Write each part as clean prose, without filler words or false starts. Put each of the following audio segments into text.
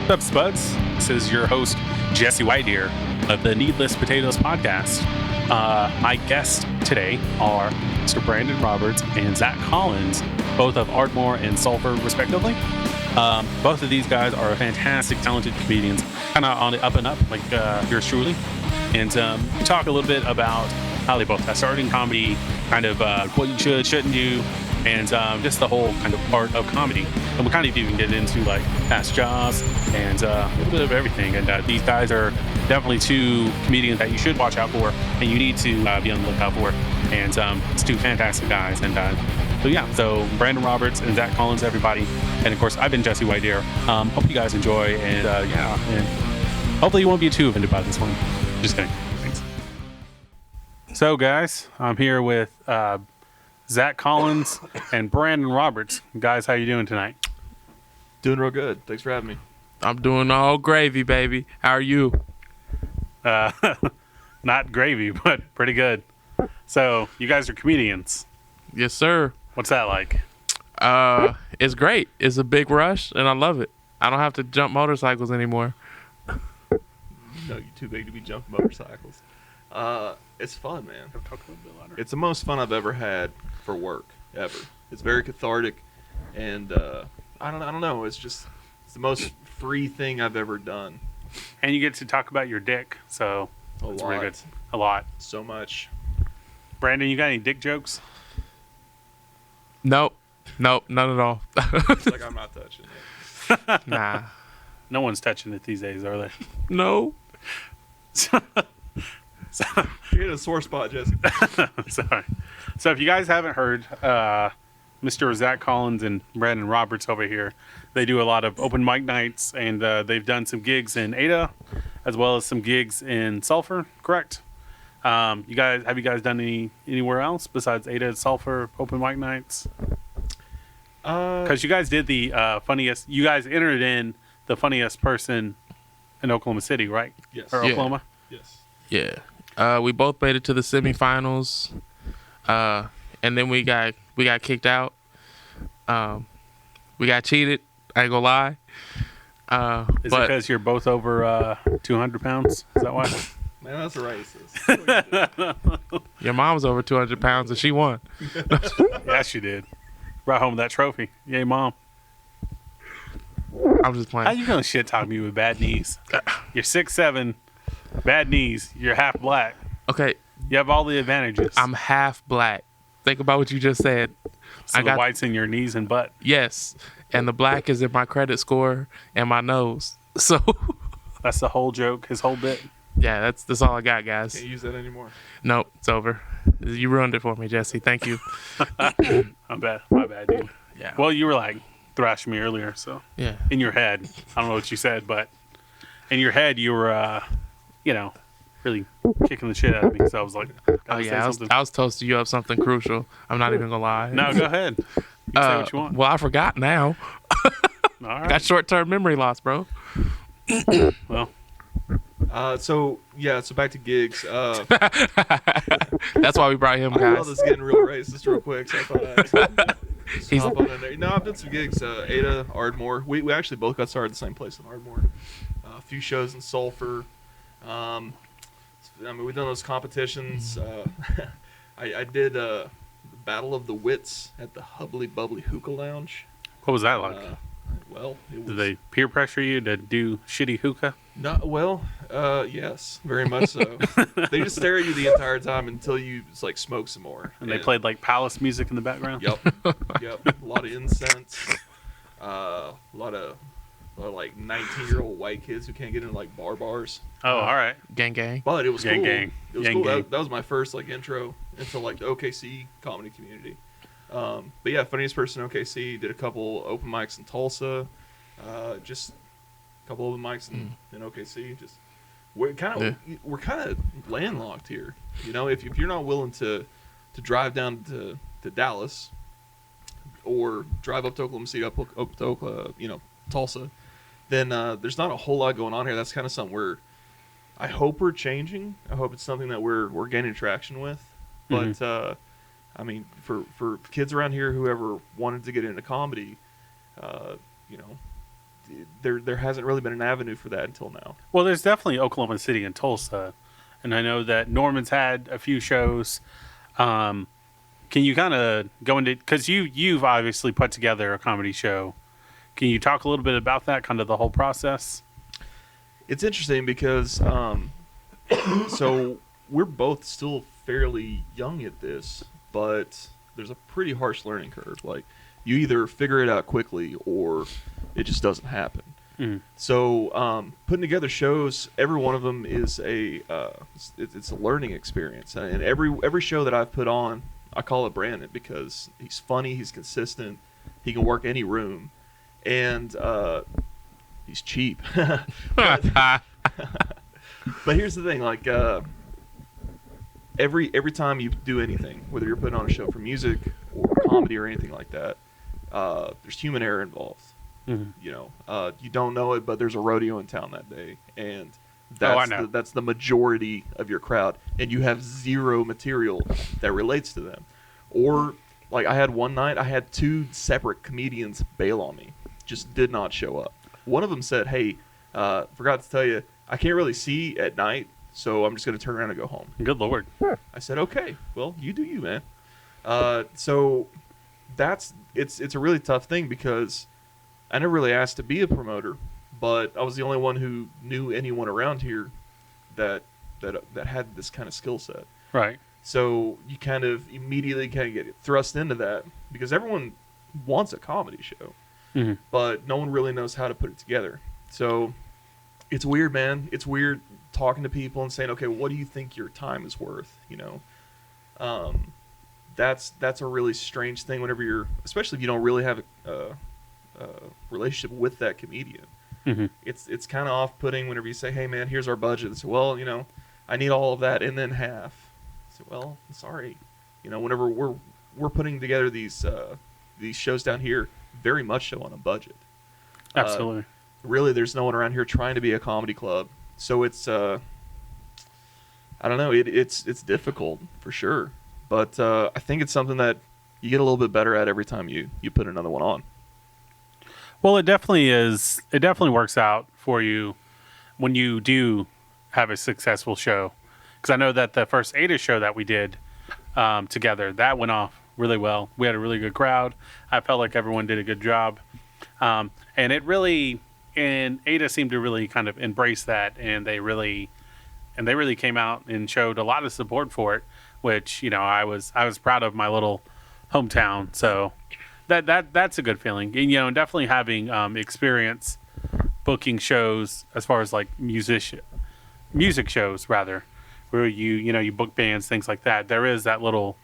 What's up, Spuds? This is your host, Jesse Whitedeer of the Needless Potatoes podcast. My guests today are Mr. Brandon Roberts and Zach Collins, both of Ardmore and Sulphur, respectively. Both of these guys are fantastic, talented comedians, kind of on the up and up, like yours truly. And we talk a little bit about how they both got started in comedy, kind of what you should, shouldn't do, and just the whole kind of part of comedy. And we kind of even get into like past jobs and a little bit of everything. And these guys are definitely two comedians that you should watch out for and you need to be on the lookout for. And it's two fantastic guys. And so Brandon Roberts and Zach Collins, everybody. And of course, I've been Jesse Whitedeer. Hope you guys enjoy. And and hopefully you won't be too offended by this one. Just kidding. Thanks. So guys, I'm here with Zach Collins and Brandon Roberts. Guys, how you doing tonight? Doing real good. Thanks for having me. I'm doing all gravy, baby. How are you? Not gravy, but pretty good. So you guys are comedians. Yes, sir. What's that like? It's great. It's a big rush, and I love it. I don't have to jump motorcycles anymore. No, you're too big to be jumping motorcycles. It's fun, man. It's the most fun I've ever had for work, ever. It's very cathartic, and I don't know. It's the most free thing I've ever done. And you get to talk about your dick, so it's pretty good. A lot. So much. Brandon, you got any dick jokes? Nope, none at all. It's like I'm not touching it. Nah. No one's touching it these days, are they? No. You're in a sore spot, Jesse. Sorry. So if you guys haven't heard, Mr. Zach Collins and Brandon Roberts over here, they do a lot of open mic nights, and they've done some gigs in Ada, as well as some gigs in Sulphur, correct? Have you guys done anywhere else besides Ada and Sulphur open mic nights? Because you guys did the funniest. You guys entered in the funniest person in Oklahoma City, right? Yes. Or Yeah. Oklahoma? Yes. Yeah. We both made it to the semifinals, and then we got kicked out. We got cheated. I ain't gonna lie. Is it because you're both over 200 pounds? Is that why? Man, that's racist. Your mom's over 200 pounds, and she won. Yeah, she did. Brought home that trophy. Yay, mom. I'm just How playing. you gonna shit talk me with bad knees? You're 6'7", bad knees. You're half black. Okay, You have all the advantages. I'm half black. Think about what you just said. So I the got whites in your knees and butt. yes, and the black is in my credit score and my nose. So That's the whole joke. His whole bit. yeah, that's all I got, guys. Can't use that anymore. Nope, it's over. You ruined it for me, Jesse. Thank you. I'm bad. My bad, dude. Yeah. Well, you were like thrashing me earlier, so Yeah. in your head, I don't know what you said, but in your head, you were, really kicking the shit out of me. So I was like, Oh gotta say yeah, something. I was toasting you up something crucial. I'm not even gonna lie. No, go ahead. You can say what you want. Well, I forgot now. All right. Got short-term memory loss, bro. Well, So back to gigs. That's why we brought him, I know guys. this is getting real racist real quick, so I thought I'd He's- hop on in there. No, I've done some gigs. Ada, Ardmore. We actually both got started at the same place in Ardmore. A few shows in Sulphur. We've done those competitions. I did Battle of the Wits at the Hubbly Bubbly Hookah Lounge. what was that like? Well, it was Did they peer pressure you to do shitty hookah? yes, very much so. They just stare at you the entire time until you just, like, smoke some more. And they played like palace music in the background? Yep. A lot of incense. A lot of like 19-year-old white kids who can't get into like bars. Oh, all right. Gang, gang. But it was Gang, cool. gang. It was Gang, cool. gang. That was my first like intro into like the OKC comedy community. But yeah, funniest person in OKC. Did a couple open mics in Tulsa. Just a couple open mics in OKC. Just we're kind of landlocked here. You know, if you're not willing to drive down to Dallas or drive up to Oklahoma City, up to Tulsa, then there's not a whole lot going on here. That's kind of something I hope we're changing. I hope it's something that we're gaining traction with. But I mean, for kids around here who ever wanted to get into comedy, there hasn't really been an avenue for that until now. Well, there's definitely Oklahoma City and Tulsa, and I know that Norman's had a few shows. Can you kind of go into, because you've obviously put together a comedy show. Can you talk a little bit about that, kind of the whole process? It's interesting because so we're both still fairly young at this, but there's a pretty harsh learning curve. Like, you either figure it out quickly or it just doesn't happen. Mm. So putting together shows, every one of them is it's a learning experience. And every show that I've put on, I call it Brandon because he's funny, he's consistent, he can work any room, and he's cheap. But here's the thing, like every time you do anything, whether you're putting on a show for music or comedy or anything like that, there's human error involved. Mm-hmm. You know, you don't know it, but there's a rodeo in town that day, and I know. that's the majority of your crowd, and you have zero material that relates to them. Or like I had one night, I had 2 separate comedians bail on me, just did not show up. One of them said, "Hey, forgot to tell you, I can't really see at night, so I'm just going to turn around and go home." Good Lord. I said, "Okay, well, you do you, man." So it's a really tough thing because I never really asked to be a promoter, but I was the only one who knew anyone around here that had this kind of skill set. Right. So you kind of immediately get thrust into that because everyone wants a comedy show, Mm-hmm. but no one really knows how to put it together. So it's weird, man. It's weird talking to people and saying, "Okay, what do you think your time is worth?" You know, that's a really strange thing whenever especially if you don't really have a relationship with that comedian. Mm-hmm. It's kind of off-putting whenever you say, "Hey, man, here's our budget." They say, "Well, you know, I need all of that and then half." I say, "Well, I'm sorry. You know, whenever we're putting together these shows down here, very much so on a budget. Absolutely. Really, there's no one around here trying to be a comedy club, so it's I don't know. It's difficult for sure, but I think it's something that you get a little bit better at every time you put another one on." Well, it definitely is. It definitely works out for you when you do have a successful show. Because I know that the first Ada show that we did together, that went off really well. We had a really good crowd. I felt like everyone did a good job. And Ada seemed to really kind of embrace that, and they really came out and showed a lot of support for it, which, you know, I was proud of my little hometown. So that's a good feeling. And, you know, definitely having experience booking shows as far as like music shows rather, where you book bands, things like that. There is that little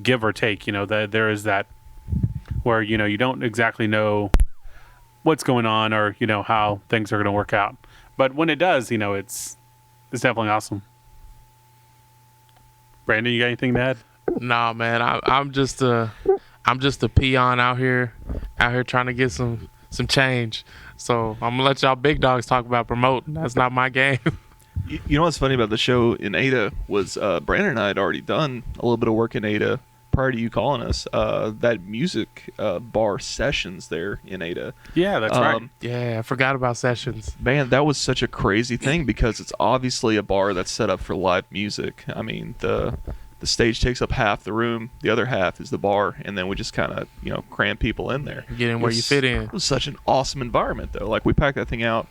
give or take, you know, there is that where, you know, you don't exactly know what's going on or, you know, how things are going to work out. But when it does, you know, it's definitely awesome. Brandon, you got anything to add? Nah, man, I'm just a peon out here trying to get some change. So I'm gonna let y'all big dogs talk about promoting. That's not my game. You know what's funny about the show in Ada was Brandon and I had already done a little bit of work in Ada prior to you calling us. That music bar Sessions there in Ada. Yeah, that's right. Yeah, I forgot about Sessions. Man, that was such a crazy thing because it's obviously a bar that's set up for live music. I mean, the stage takes up half the room, the other half is the bar, and then we just kind of, you know, cram people in there. Get in where you fit in. It was such an awesome environment, though. Like, we packed that thing out,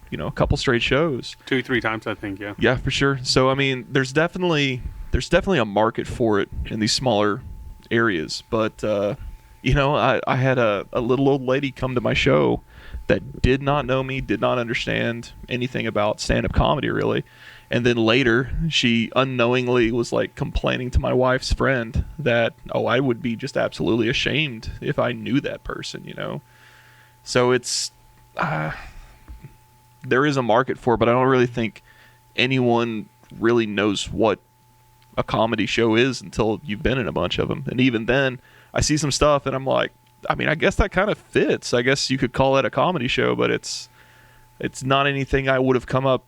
you know, a couple straight shows. 2-3 times, I think, yeah. Yeah, for sure. So, I mean, there's definitely a market for it in these smaller areas. But, you know, I had a little old lady come to my show that did not know me, did not understand anything about stand-up comedy, really. And then later, she unknowingly was like complaining to my wife's friend that, oh, I would be just absolutely ashamed if I knew that person, you know? So it's, there is a market for it, but I don't really think anyone really knows what a comedy show is until you've been in a bunch of them. And even then, I see some stuff and I'm like, I mean, I guess that kind of fits. I guess you could call that a comedy show, but it's not anything I would have come up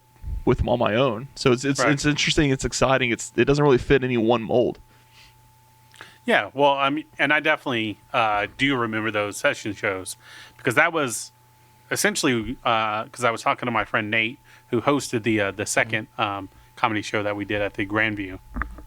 with on my own. So it's Right. It's interesting, it's exciting. It doesn't really fit any one mold. Yeah, well, I mean, and I definitely do remember those session shows because that was essentially, because I was talking to my friend Nate, who hosted the second comedy show that we did at the Grandview,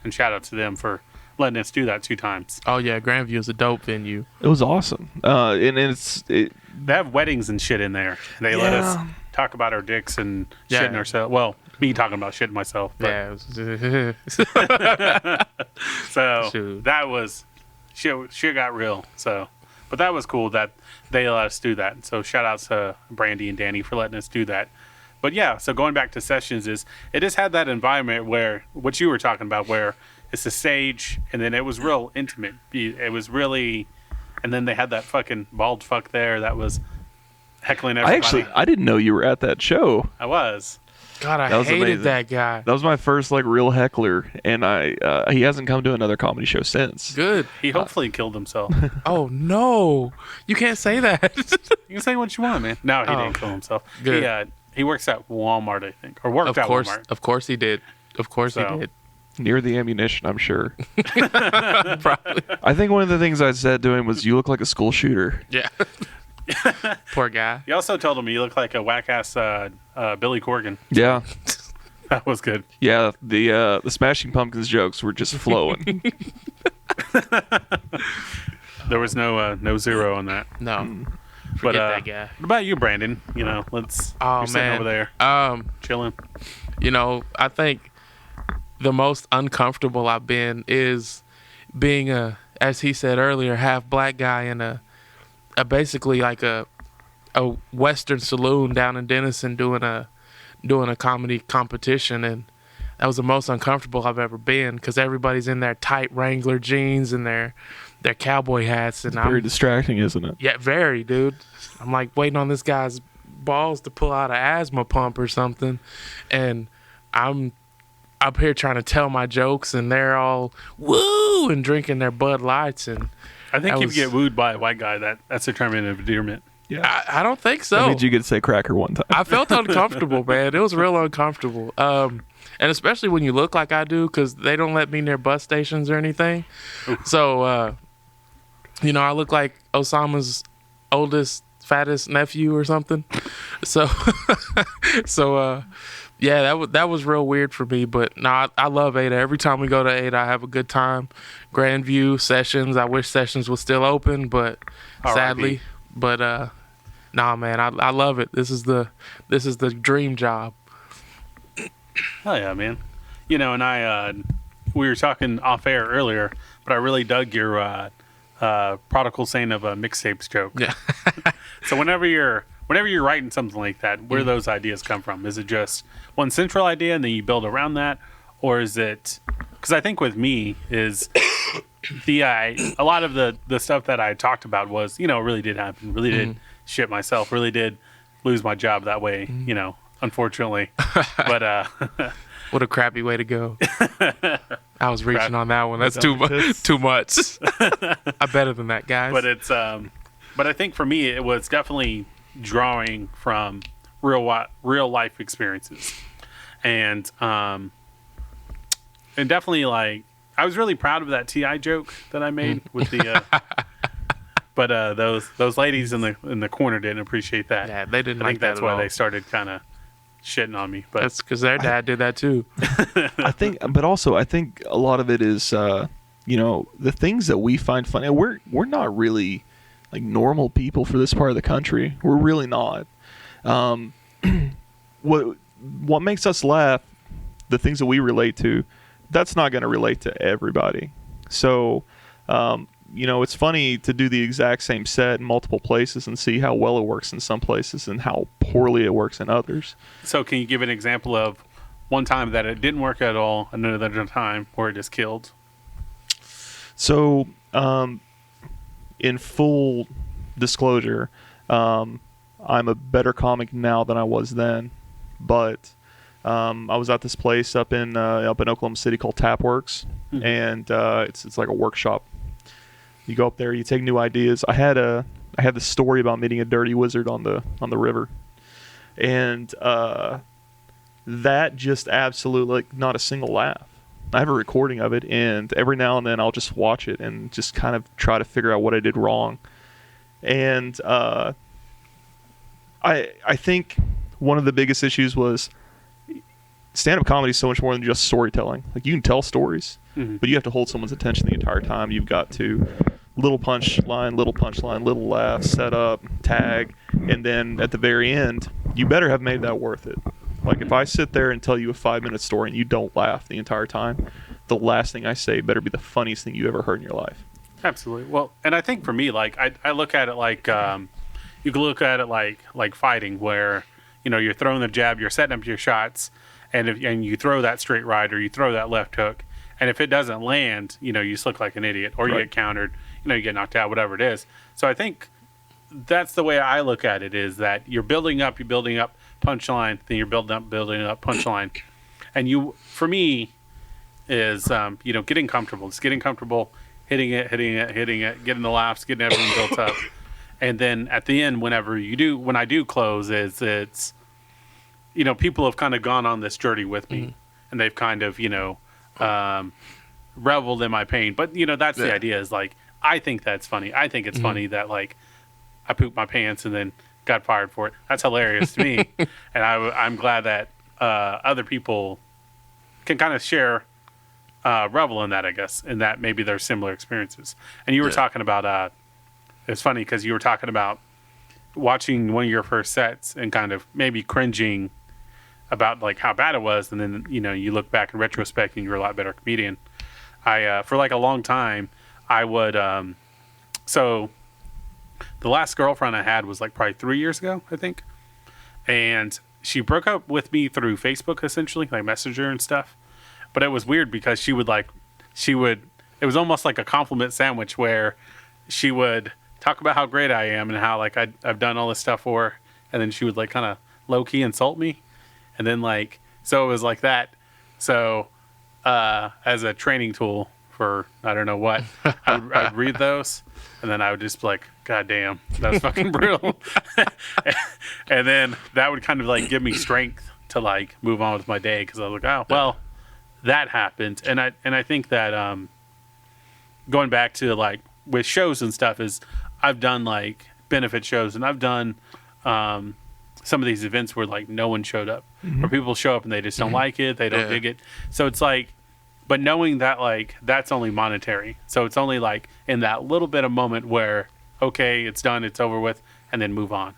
and shout out to them for letting us do that 2 times. Oh yeah, Grandview is a dope venue. It was awesome. And They have weddings and shit in there. They let us Yeah. talk about our dicks and Yeah. shitting ourselves. Well, me talking about shitting myself. But, Yeah. So Shoot. that was shit got real. So, but that was cool that they let us do that. So shout out to Brandy and Danny for letting us do that. But yeah, so going back to sessions it has had that environment where what you were talking about, where it's a stage and then it was real intimate. It was really, and then they had that fucking bald fuck there that was heckling everybody. I didn't know you were at that show. I was. God, I That was hated amazing. that guy. That was my first like real heckler, and he hasn't come to another comedy show since. Good. He hopefully killed himself. Oh no, you can't say that. You can say what you want, man. No, he Oh. didn't kill himself. Good. He works at Walmart, I think, or worked Of at course, Walmart. of course he did. Of course So. he did. Near the ammunition, I'm sure. Probably. I think one of the things I said to him was, "You look like a school shooter." Yeah. Poor guy. He also told him you look like a whack ass Billy Corgan. Yeah, That was good. yeah. The Smashing Pumpkins jokes were just flowing. There was no zero on that. No. But Forget that guy. what about you, Brandon? You know, you're sitting man. over there chilling. You know, I think the most uncomfortable I've been is being as he said earlier, half black guy in a basically like a Western saloon down in Denison doing a comedy competition, and that was the most uncomfortable I've ever been because everybody's in their tight Wrangler jeans and their cowboy hats, and Very I'm distracting, isn't it? yeah, very dude. I'm like waiting on this guy's balls to pull out an asthma pump or something, and I'm up here trying to tell my jokes, and they're all woo and drinking their Bud Lights, and I think That if was- you get wooed by a white guy, that's a term of endearment. Yeah. I don't think so. That means you get to say cracker one time. I felt uncomfortable, man. It was real uncomfortable. And especially when you look like I do, because they don't let me near bus stations or anything. So, you know, I look like Osama's oldest, fattest nephew or something. So, yeah, that was real weird for me. But no, I love Ada. Every time we go to Ada, I have a good time. Grandview, Sessions. I wish Sessions was still open, but R.I.P. sadly, but nah, man, I love it. This is the dream job. Oh yeah, man. You know, and we were talking off air earlier, but I really dug your prodigal saying of a mixtapes joke. Yeah. So whenever you're writing something like that, where do those ideas come from? Is it just one central idea and then you build around that, or is it? Because I think with me is a lot of the stuff that I talked about was, you know, really did happen, really did shit myself, really did lose my job that way, you know, unfortunately. But What a crappy way to go. I was reaching Crap. on that one. That's too much. Too much. I'm better than that, guys. but it's but I think for me it was definitely drawing from real life experiences, and definitely like I was really proud of that TI joke that I made with the but those ladies in the corner didn't appreciate that. yeah, they didn't I like think that that's at why all. they started kind of shitting on me. But That's because their dad did that too. I think, but also I think a lot of it is, you know, the things that we find funny. We're not really like normal people for this part of the country. We're really not. What makes us laugh, the things that we relate to, that's not going to relate to everybody. So, you know, it's funny to do the exact same set in multiple places and see how well it works in some places and how poorly it works in others. so can you give an example of one time that it didn't work at all, and another time where it just killed? So, in full disclosure, I'm a better comic now than I was then, but I was at this place up in Oklahoma City called Tapworks, Mhm. and it's like a workshop. You go up there, you take new ideas. I had this story about meeting a dirty wizard on the river, and that just absolutely, like, not a single laugh. I have a recording of it, and every now and then I'll just watch it and just kind of try to figure out what I did wrong. And I think one of the biggest issues was stand-up comedy is so much more than just storytelling. Like, you can tell stories, but you have to hold someone's attention the entire time. You've got to little punchline, little laugh, set up, tag, and then at the very end, you better have made that worth it. Like, if I sit there and tell you a 5-minute story and you don't laugh the entire time, the last thing I say better be the funniest thing you ever heard in your life. Absolutely. Well, and I think for me, like, I look at it like you can look at it like fighting, where you're throwing the jab, you're setting up your shots, and you throw that straight right or you throw that left hook, and if it doesn't land, you just look like an idiot, or you get countered, you get knocked out, whatever it is. So I think that's the way I look at it, is that you're building up punchline, then you're building up punchline, and for me is getting comfortable. It's getting comfortable, hitting it, getting the laughs, getting everything built up. And then at the end, when I do close, it's people have kind of gone on this journey with me, and they've kind of reveled in my pain. But that's the idea, is like, I think that's funny. I think it's funny that, like, I pooped my pants and then got fired for it. That's hilarious to me, and I'm glad that other people can kind of share, revel in that, I guess, and that maybe there's similar experiences. And you were talking about it's funny because you were talking about watching one of your first sets and kind of maybe cringing about, like, how bad it was, and then you look back in retrospect and you're a lot better comedian. I for like a long time I would so the last girlfriend I had was like probably 3 years ago, I think, and she broke up with me through Facebook, essentially, like Messenger and stuff. But it was weird because it was almost like a compliment sandwich, where she would talk about how great I am and how, like, I've done all this stuff for her, and then she would, like, kind of low-key insult me, and then, like, so it was like that. So as a training tool for I don't know what, I'd read those, and then I would just be like, God damn, that's fucking brutal. And then that would kind of, like, give me strength to, like, move on with my day, because I was like, oh, well, that happened. And I think that going back to, like, with shows and stuff, is I've done, like, benefit shows, and I've done some of these events where, like, no one showed up, where people show up and they just don't like it, they don't dig it. So it's like, but knowing that, like, that's only monetary, so it's only, like, in that little bit of moment where, okay, it's done, it's over with, and then move on.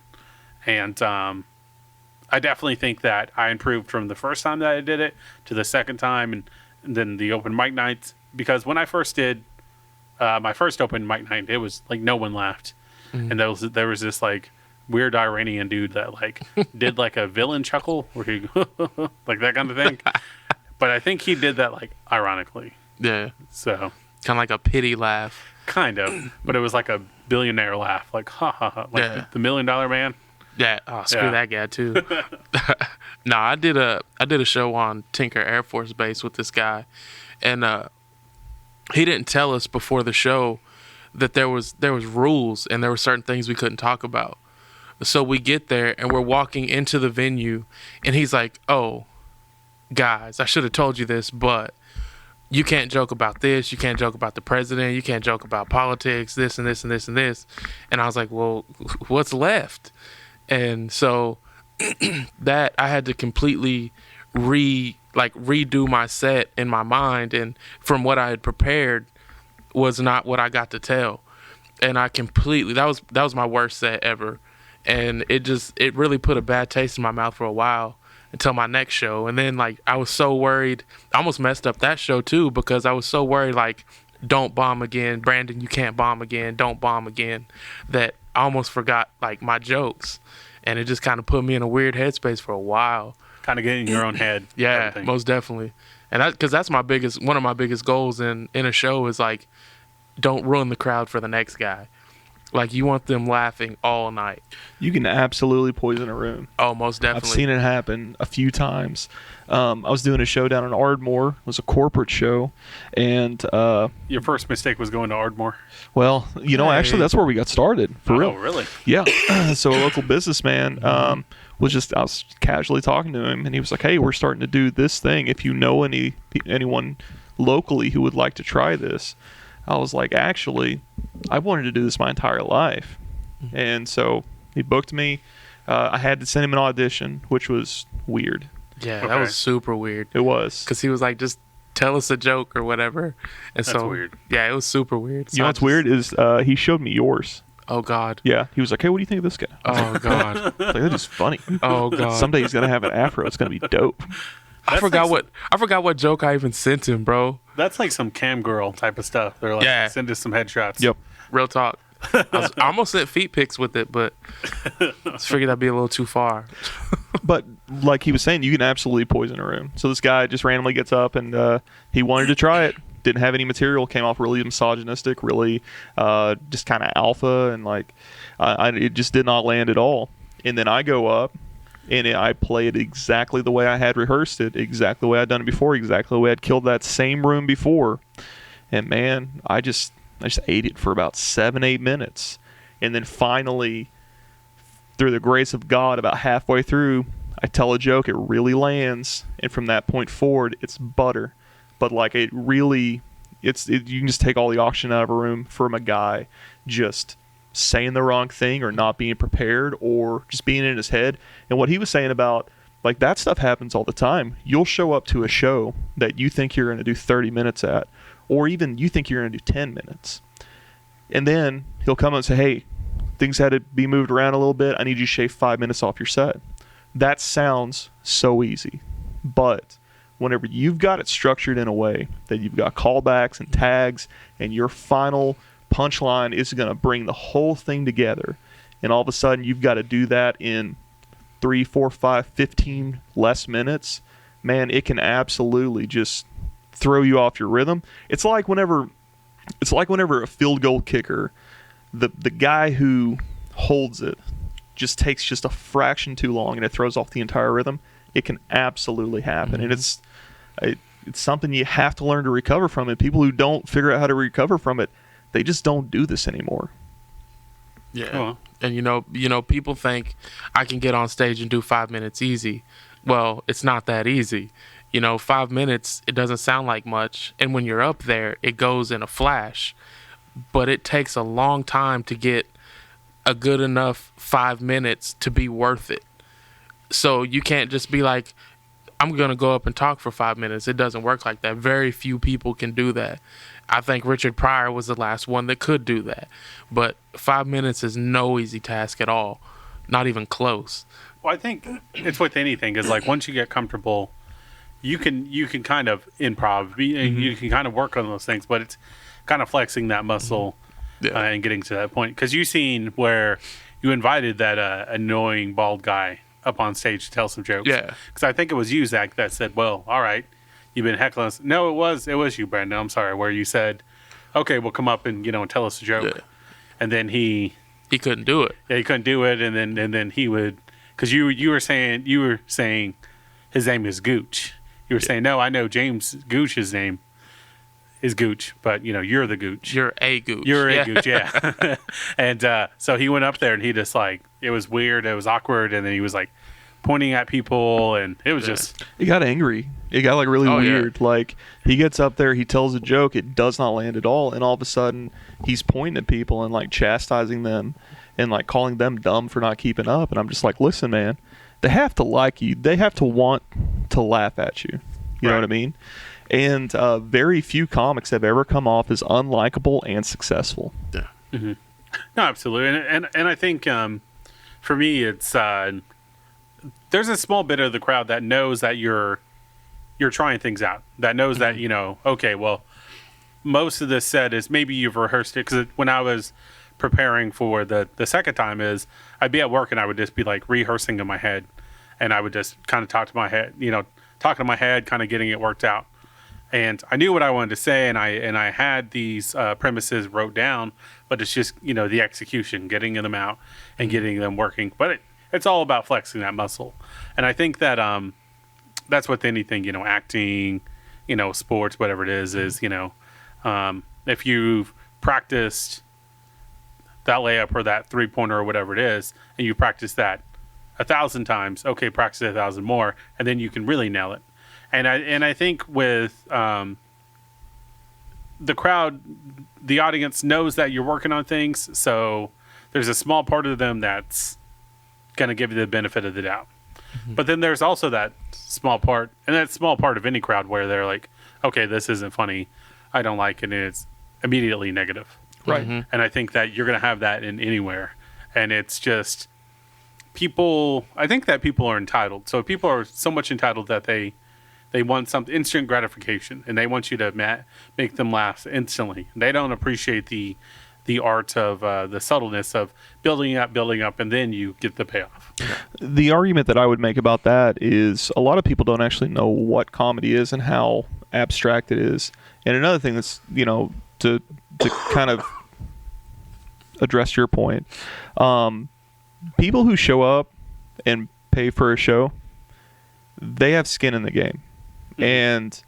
And I definitely think that I improved from the first time that I did it to the second time, and then the open mic nights, because when I first did my first open mic night, it was like no one laughed, and there was this, like, weird Iranian dude that, like, did, like, a villain chuckle where he like that kind of thing. But I think he did that, like, ironically. Yeah. So kind of like a pity laugh. Kind of, but it was like a billionaire laugh, like ha ha ha, like the $1 Million Man. Yeah. Oh, screw that guy too. No, I did a show on Tinker Air Force Base with this guy, and he didn't tell us before the show that there was rules and there were certain things we couldn't talk about. So we get there and we're walking into the venue, and he's like, "Oh, guys, I should have told you this, but you can't joke about this. You can't joke about the president. You can't joke about politics, this and this and this and this." And I was like, well, what's left? And so that I had to completely redo my set in my mind, and from what I had prepared was not what I got to tell. And I completely, that was my worst set ever. And it really put a bad taste in my mouth for a while, until my next show. And then, like, I was so worried, I almost messed up that show too, because I was so worried, like, don't bomb again, Brandon, you can't bomb again, don't bomb again, that I almost forgot, like, my jokes. And it just kind of put me in a weird headspace for a while. Kind of getting in your own head. Yeah, most definitely. And because that's one of my biggest goals in a show is, like, don't ruin the crowd for the next guy. Like, you want them laughing all night. You can absolutely poison a room. Oh, most definitely. I've seen it happen a few times. I was doing a show down in Ardmore. It was a corporate show. And your first mistake was going to Ardmore? Well, actually, that's where we got started. For real. Oh, really? Yeah. So a local businessman I was casually talking to him, and he was like, "Hey, we're starting to do this thing. If you know anyone locally who would like to try this." I was like, actually, I wanted to do this my entire life. And so he booked me. I had to send him an audition, which was weird. Yeah, Okay. that was super weird. It was. Because he was like, just tell us a joke or whatever. And That's so, weird. Yeah, it was super weird. You know what's weird is he showed me yours. Oh, God. Yeah, he was like, "Hey, what do you think of this guy?" Oh, God. I was like, that is funny. Oh, God. Someday he's gonna have an afro. It's gonna be dope. I forgot what joke I even sent him, bro. That's like some cam girl type of stuff. They're like, Yeah. send us some headshots. Yep. Real talk. I almost sent feet pics with it, but I just figured that'd be a little too far. But like he was saying, you can absolutely poison a room. So this guy just randomly gets up and he wanted to try it. Didn't have any material. Came off really misogynistic, really just kind of alpha, and like it just did not land at all. And then I go up and I play it exactly the way I had rehearsed it, exactly the way I'd done it before, exactly the way I'd killed that same room before. And man, I just ate it for about 7-8 minutes, and then finally, through the grace of God, about halfway through, I tell a joke, it really lands, and from that point forward, it's butter. But like it really, you can just take all the oxygen out of a room from a guy just saying the wrong thing or not being prepared or just being in his head. And what he was saying about, like, that stuff happens all the time. You'll show up to a show that you think you're going to do 30 minutes at, or even you think you're going to do 10 minutes. And then he'll come and say, "Hey, things had to be moved around a little bit. I need you to shave 5 minutes off your set." That sounds so easy. But whenever you've got it structured in a way that you've got callbacks and tags, and your final punchline is going to bring the whole thing together, and all of a sudden you've got to do that in 3, 4, 5, 15 less minutes, man, it can absolutely just throw you off your rhythm. It's like whenever a field goal kicker, the guy who holds it just takes just a fraction too long and it throws off the entire rhythm. It can absolutely happen, and it's something you have to learn to recover from. And people who don't figure out how to recover from it, they just don't do this anymore. Yeah. Oh. And you know, people think I can get on stage and do 5 minutes easy. Well, it's not that easy. 5 minutes, it doesn't sound like much. And when you're up there, it goes in a flash. But it takes a long time to get a good enough 5 minutes to be worth it. So you can't just be like, I'm going to go up and talk for 5 minutes. It doesn't work like that. Very few people can do that. I think Richard Pryor was the last one that could do that. But 5 minutes is no easy task at all. Not even close. Well, I think it's with anything, is like once you get comfortable, you can kind of improv. You can kind of work on those things, but it's kind of flexing that muscle and getting to that point. Because you've seen where you invited that annoying bald guy up on stage to tell some jokes. Yeah. Because I think it was you, Zach, that said, "Well, all right, you've been heckling us." No, it was you, Brandon. I'm sorry. Where you said, "Okay, we'll come up and tell us a joke," and then he couldn't do it. Yeah, he couldn't do it, and then he would, because you were saying his name is Gooch. You were saying, "No, I know James Gooch's name is Gooch, but you're the Gooch. You're a Gooch. You're a Gooch, yeah." And so he went up there and he just it was weird, it was awkward, and then he was pointing at people, and it was just. It got angry. It got really weird. Yeah. Like, he gets up there, he tells a joke, it does not land at all, and all of a sudden he's pointing at people and chastising them and calling them dumb for not keeping up. And I'm just like, listen, man, they have to like you. They have to want to laugh at you. You know what I mean? And very few comics have ever come off as unlikable and successful. Yeah. Mm-hmm. No, absolutely, and I think for me, it's there's a small bit of the crowd that knows that you're trying things out. That knows that okay, well, most of this set is maybe you've rehearsed it. Because when I was preparing for the second time, I'd be at work and I would just be rehearsing in my head, and I would just kind of talk to my head, talking to my head, kind of getting it worked out. And I knew what I wanted to say, and I had these premises wrote down, but it's just the execution, getting them out and getting them working. But it's all about flexing that muscle, and I think that that's with anything, acting, sports, whatever it is if you've practiced that layup or that 3-pointer or whatever it is, and you practice that 1,000 times, okay, practice it 1,000 more, and then you can really nail it. And I think with the crowd, the audience knows that you're working on things, so there's a small part of them that's going to give you the benefit of the doubt. But then there's also that small part, and that small part of any crowd where they're like, okay, this isn't funny, I don't like it, and it's immediately negative. Right. And I think that you're going to have that in anywhere. And it's just people, I think that people are entitled. So people are so much entitled that they want some instant gratification, and they want you to make them laugh instantly. They don't appreciate the art of the subtleness of building up, and then you get the payoff. The argument that I would make about that is a lot of people don't actually know what comedy is and how abstract it is. And another thing that's, to kind of address your point, people who show up and pay for a show, they have skin in the game. And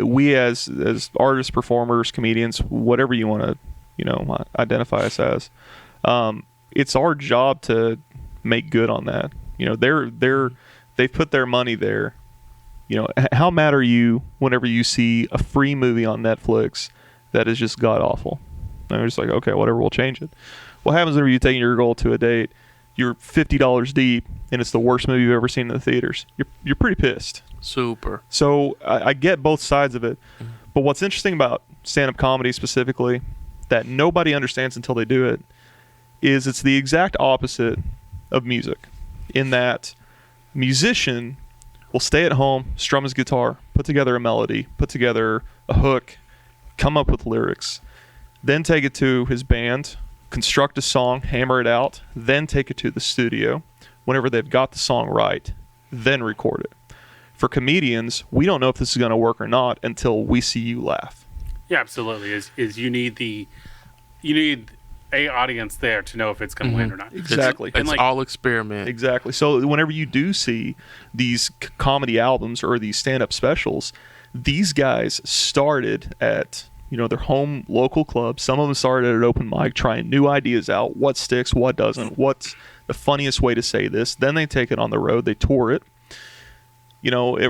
we as artists, performers, comedians, whatever you want to identify us as, it's our job to make good on that. They've put their money there. How mad are you whenever you see a free movie on Netflix that is just god awful? And you're just like, okay, whatever, we'll change it. What happens whenever you take your girl to a date, you're $50 deep, and it's the worst movie you've ever seen in the theaters? You're pretty pissed. Super. So I get both sides of it. But what's interesting about stand-up comedy specifically that nobody understands until they do it is it's the exact opposite of music, in that a musician will stay at home, strum his guitar, put together a melody, put together a hook, come up with lyrics, then take it to his band, construct a song, hammer it out, then take it to the studio. Whenever they've got the song right, then record it. For comedians, we don't know if this is going to work or not until we see you laugh. Yeah, absolutely. Is you need a audience there to know if it's going to land or not. Exactly. It's all experiment. Exactly. So whenever you do see these comedy albums or these stand-up specials, these guys started at their home local club. Some of them started at an open mic, trying new ideas out. What sticks? What doesn't? What's the funniest way to say this? Then they take it on the road. They tour it.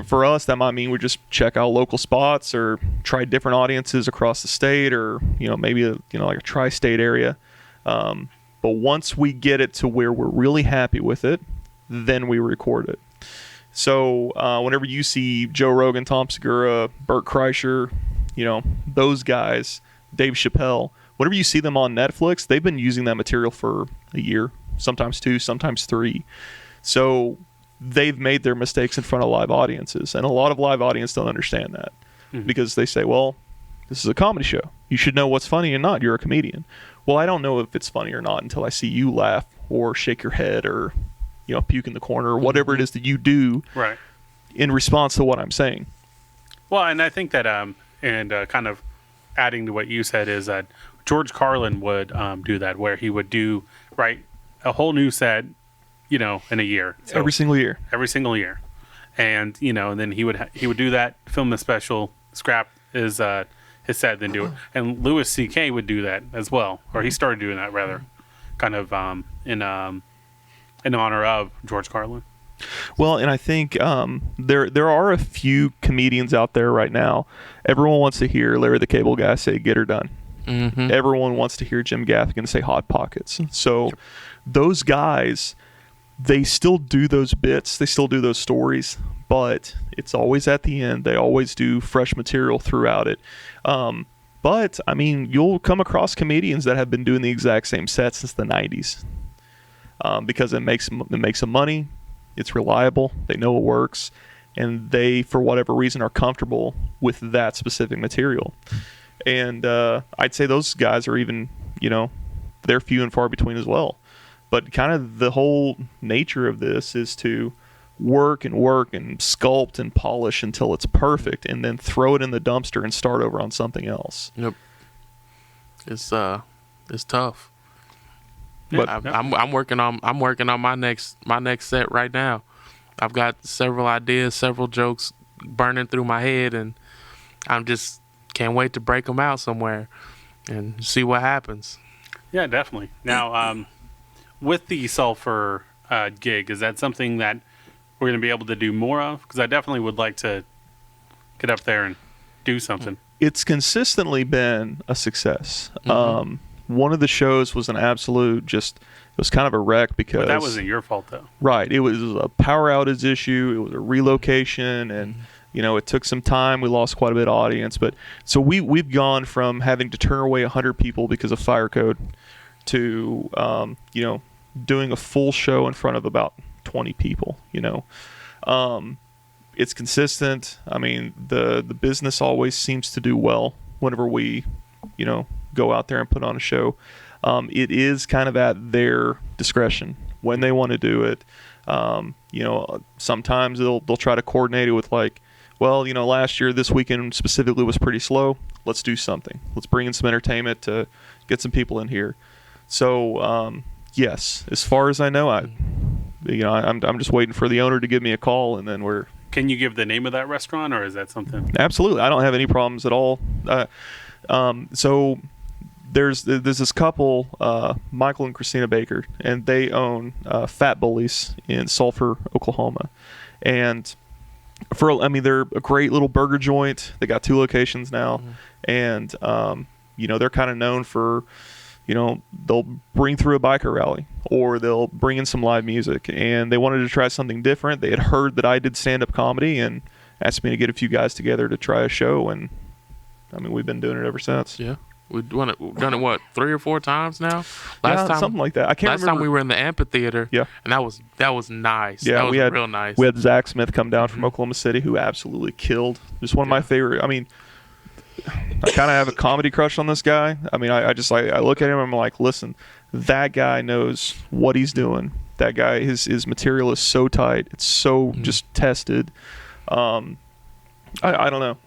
For us, that might mean we just check out local spots or try different audiences across the state, or maybe like a tri-state area. But once we get it to where we're really happy with it, then we record it. So whenever you see Joe Rogan, Tom Segura, Bert Kreischer, those guys, Dave Chappelle, whenever you see them on Netflix, they've been using that material for a year, sometimes 2, sometimes 3. So they've made their mistakes in front of live audiences, and a lot of live audience don't understand that because they say, well, this is a comedy show. You should know what's funny and not. You're a comedian. Well, I don't know if it's funny or not until I see you laugh or shake your head or puke in the corner or whatever it is that you do Right. in response to what I'm saying. Well, and I think that kind of adding to what you said is that George Carlin would do that, where he would write a whole new set in a year. So Every single year. And and then he would do that, film the special, scrap his set, then do it. And Louis C.K. would do that as well, or he started doing that rather, kind of in honor of George Carlin. Well, and I think there are a few comedians out there right now. Everyone wants to hear Larry the Cable Guy say "Get her done." Mm-hmm. Everyone wants to hear Jim Gaffigan say "Hot Pockets." So those guys, they still do those bits, they still do those stories, but it's always at the end. They always do fresh material throughout it. But I mean, you'll come across comedians that have been doing the exact same set since the 90s because it makes them money. It's reliable. They know it works, and they, for whatever reason, are comfortable with that specific material. And I'd say those guys are even, they're few and far between as well. But kind of the whole nature of this is to work and sculpt and polish until it's perfect, and then throw it in the dumpster and start over on something else. Yep. It's tough. But I'm working on my next set right now. I've got several ideas, several jokes burning through my head, and I'm just can't wait to break them out somewhere and see what happens. Yeah, definitely. Now, with the Sulphur gig, is that something that we're going to be able to do more of? Because I definitely would like to get up there and do something. It's consistently been a success. one of the shows was an absolute just. It was kind of a wreck because But that wasn't your fault, though. right. It was a power outage issue. It was a relocation, and it took some time. We lost quite a bit of audience, but so we've gone from having to turn away 100 people because of fire code to doing a full show in front of about 20 people. It's consistent. I mean, the business always seems to do well whenever we go out there and put on a show. It is kind of at their discretion when they want to do it. Sometimes they'll try to coordinate it with like, well, last year this weekend specifically was pretty slow. Let's do something. Let's bring in some entertainment to get some people in here. So yes, as far as I know, I'm just waiting for the owner to give me a call, and then we're. Can you give the name of that restaurant, or is that something? Absolutely, I don't have any problems at all. So. There's this couple, Michael and Christina Baker, and they own Fat Bullies in Sulphur, Oklahoma. And they're a great little burger joint. They got 2 locations now, and they're kind of known for, they'll bring through a biker rally or they'll bring in some live music. And they wanted to try something different. They had heard that I did stand-up comedy and asked me to get a few guys together to try a show, and we've been doing it ever since. Yeah. We've done it what, 3 or 4 times now? Last time, something like that. I can't remember. Last time we were in the amphitheater. Yeah. And that was nice. Yeah, that was real nice. We had Zach Smith come down from Oklahoma City, who absolutely killed. Just one of my favorite. I kind of have a comedy crush on this guy. I look at him and I'm like, listen, that guy knows what he's doing. That guy, his material is so tight. It's so just tested. I don't know.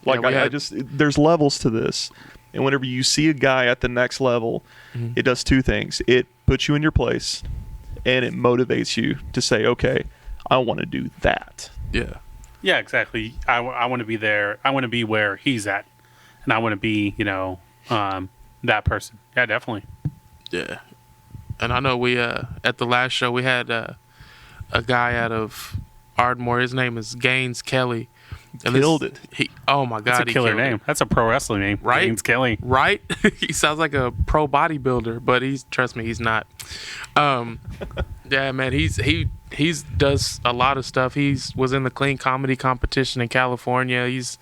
There's levels to this. And whenever you see a guy at the next level, it does 2 things. It puts you in your place, and it motivates you to say, okay, I want to do that. Yeah. Yeah, exactly. I want to be there. I want to be where he's at. And I want to be, that person. Yeah, definitely. Yeah. And I know we, at the last show, we had a guy out of Ardmore. His name is Gaines Kelly. Killed it. Oh my God, that's a killer name. That's a pro wrestling name, right? Gaines Kelly, right? He sounds like a pro bodybuilder, but trust me, he's not. Yeah, man, he's does a lot of stuff. Was in the clean comedy competition in California. He's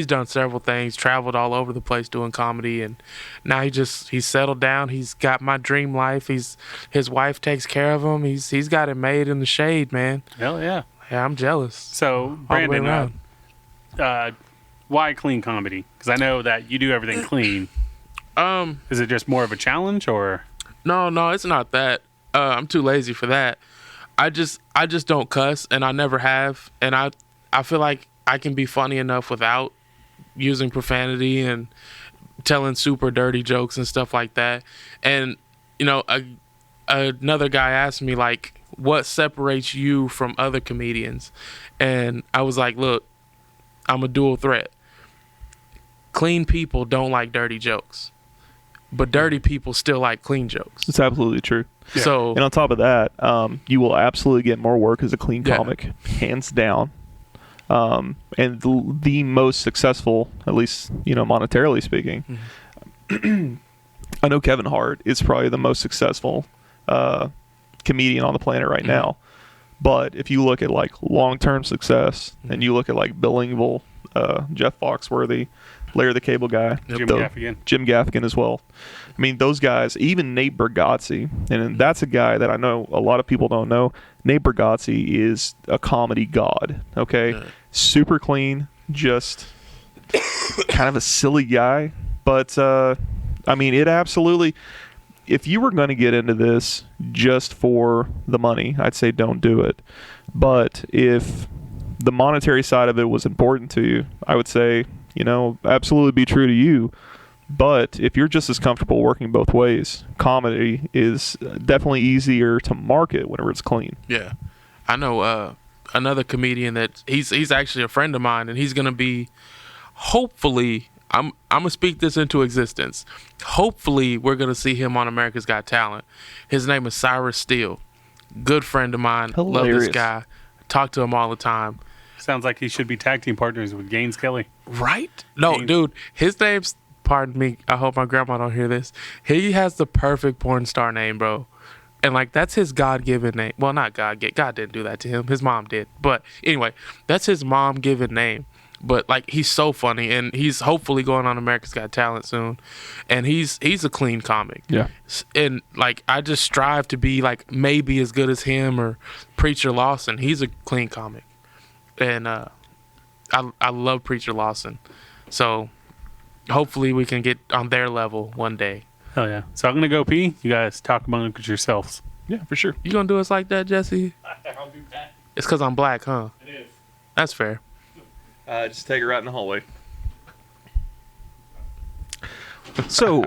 done several things, traveled all over the place doing comedy, and now he's settled down. He's got my dream life. His wife takes care of him. He's got it made in the shade, man. Hell yeah. Yeah, I'm jealous. So Brandon, why clean comedy? Because I know that you do everything clean. Is it just more of a challenge, or? No, it's not that. I'm too lazy for that. I just don't cuss, and I never have. And I feel like I can be funny enough without using profanity and telling super dirty jokes and stuff like that. And another guy asked me like, what separates you from other comedians? And I was like, look, I'm a dual threat. Clean people don't like dirty jokes, but dirty people still like clean jokes. It's absolutely true. Yeah. So, and on top of that, you will absolutely get more work as a clean comic, hands down. And the most successful, at least monetarily speaking. I know Kevin Hart is probably the most successful comedian on the planet right now. But if you look at like long-term success, and you look at like Bill Engvall, Jeff Foxworthy, Larry the Cable Guy, Jim Gaffigan as well. I mean, those guys, even Nate Bargatze, and that's a guy that I know a lot of people don't know. Nate Bargatze is a comedy god. Okay, super clean, just kind of a silly guy, but it absolutely. If you were going to get into this just for the money, I'd say don't do it. But if the monetary side of it was important to you, I would say, absolutely be true to you. But if you're just as comfortable working both ways, comedy is definitely easier to market whenever it's clean. Yeah. I know another comedian that he's actually a friend of mine, and he's going to be, hopefully, I'm going to speak this into existence. Hopefully, we're going to see him on America's Got Talent. His name is Cyrus Steele. Good friend of mine. Hilarious. Love this guy. Talk to him all the time. Sounds like he should be tag team partners with Gaines Kelly. Right? No, Gaines. dude. His name's pardon me, I hope my grandma don't hear this. He has the perfect porn star name, bro. And like that's his God-given name. Well, not God didn't do that to him. His mom did. But anyway, that's his mom-given name. But like he's so funny, and he's hopefully going on America's Got Talent soon. And he's a clean comic. Yeah. And like I just strive to be like maybe as good as him or Preacher Lawson. He's a clean comic. And I love Preacher Lawson. So hopefully we can get on their level one day. Hell yeah. So I'm going to go pee. You guys talk amongst yourselves. Yeah, for sure. You gonna do us like that, Jesse? I'll do that. It's because I'm black, huh? It is. That's fair. Just take her out in the hallway. So,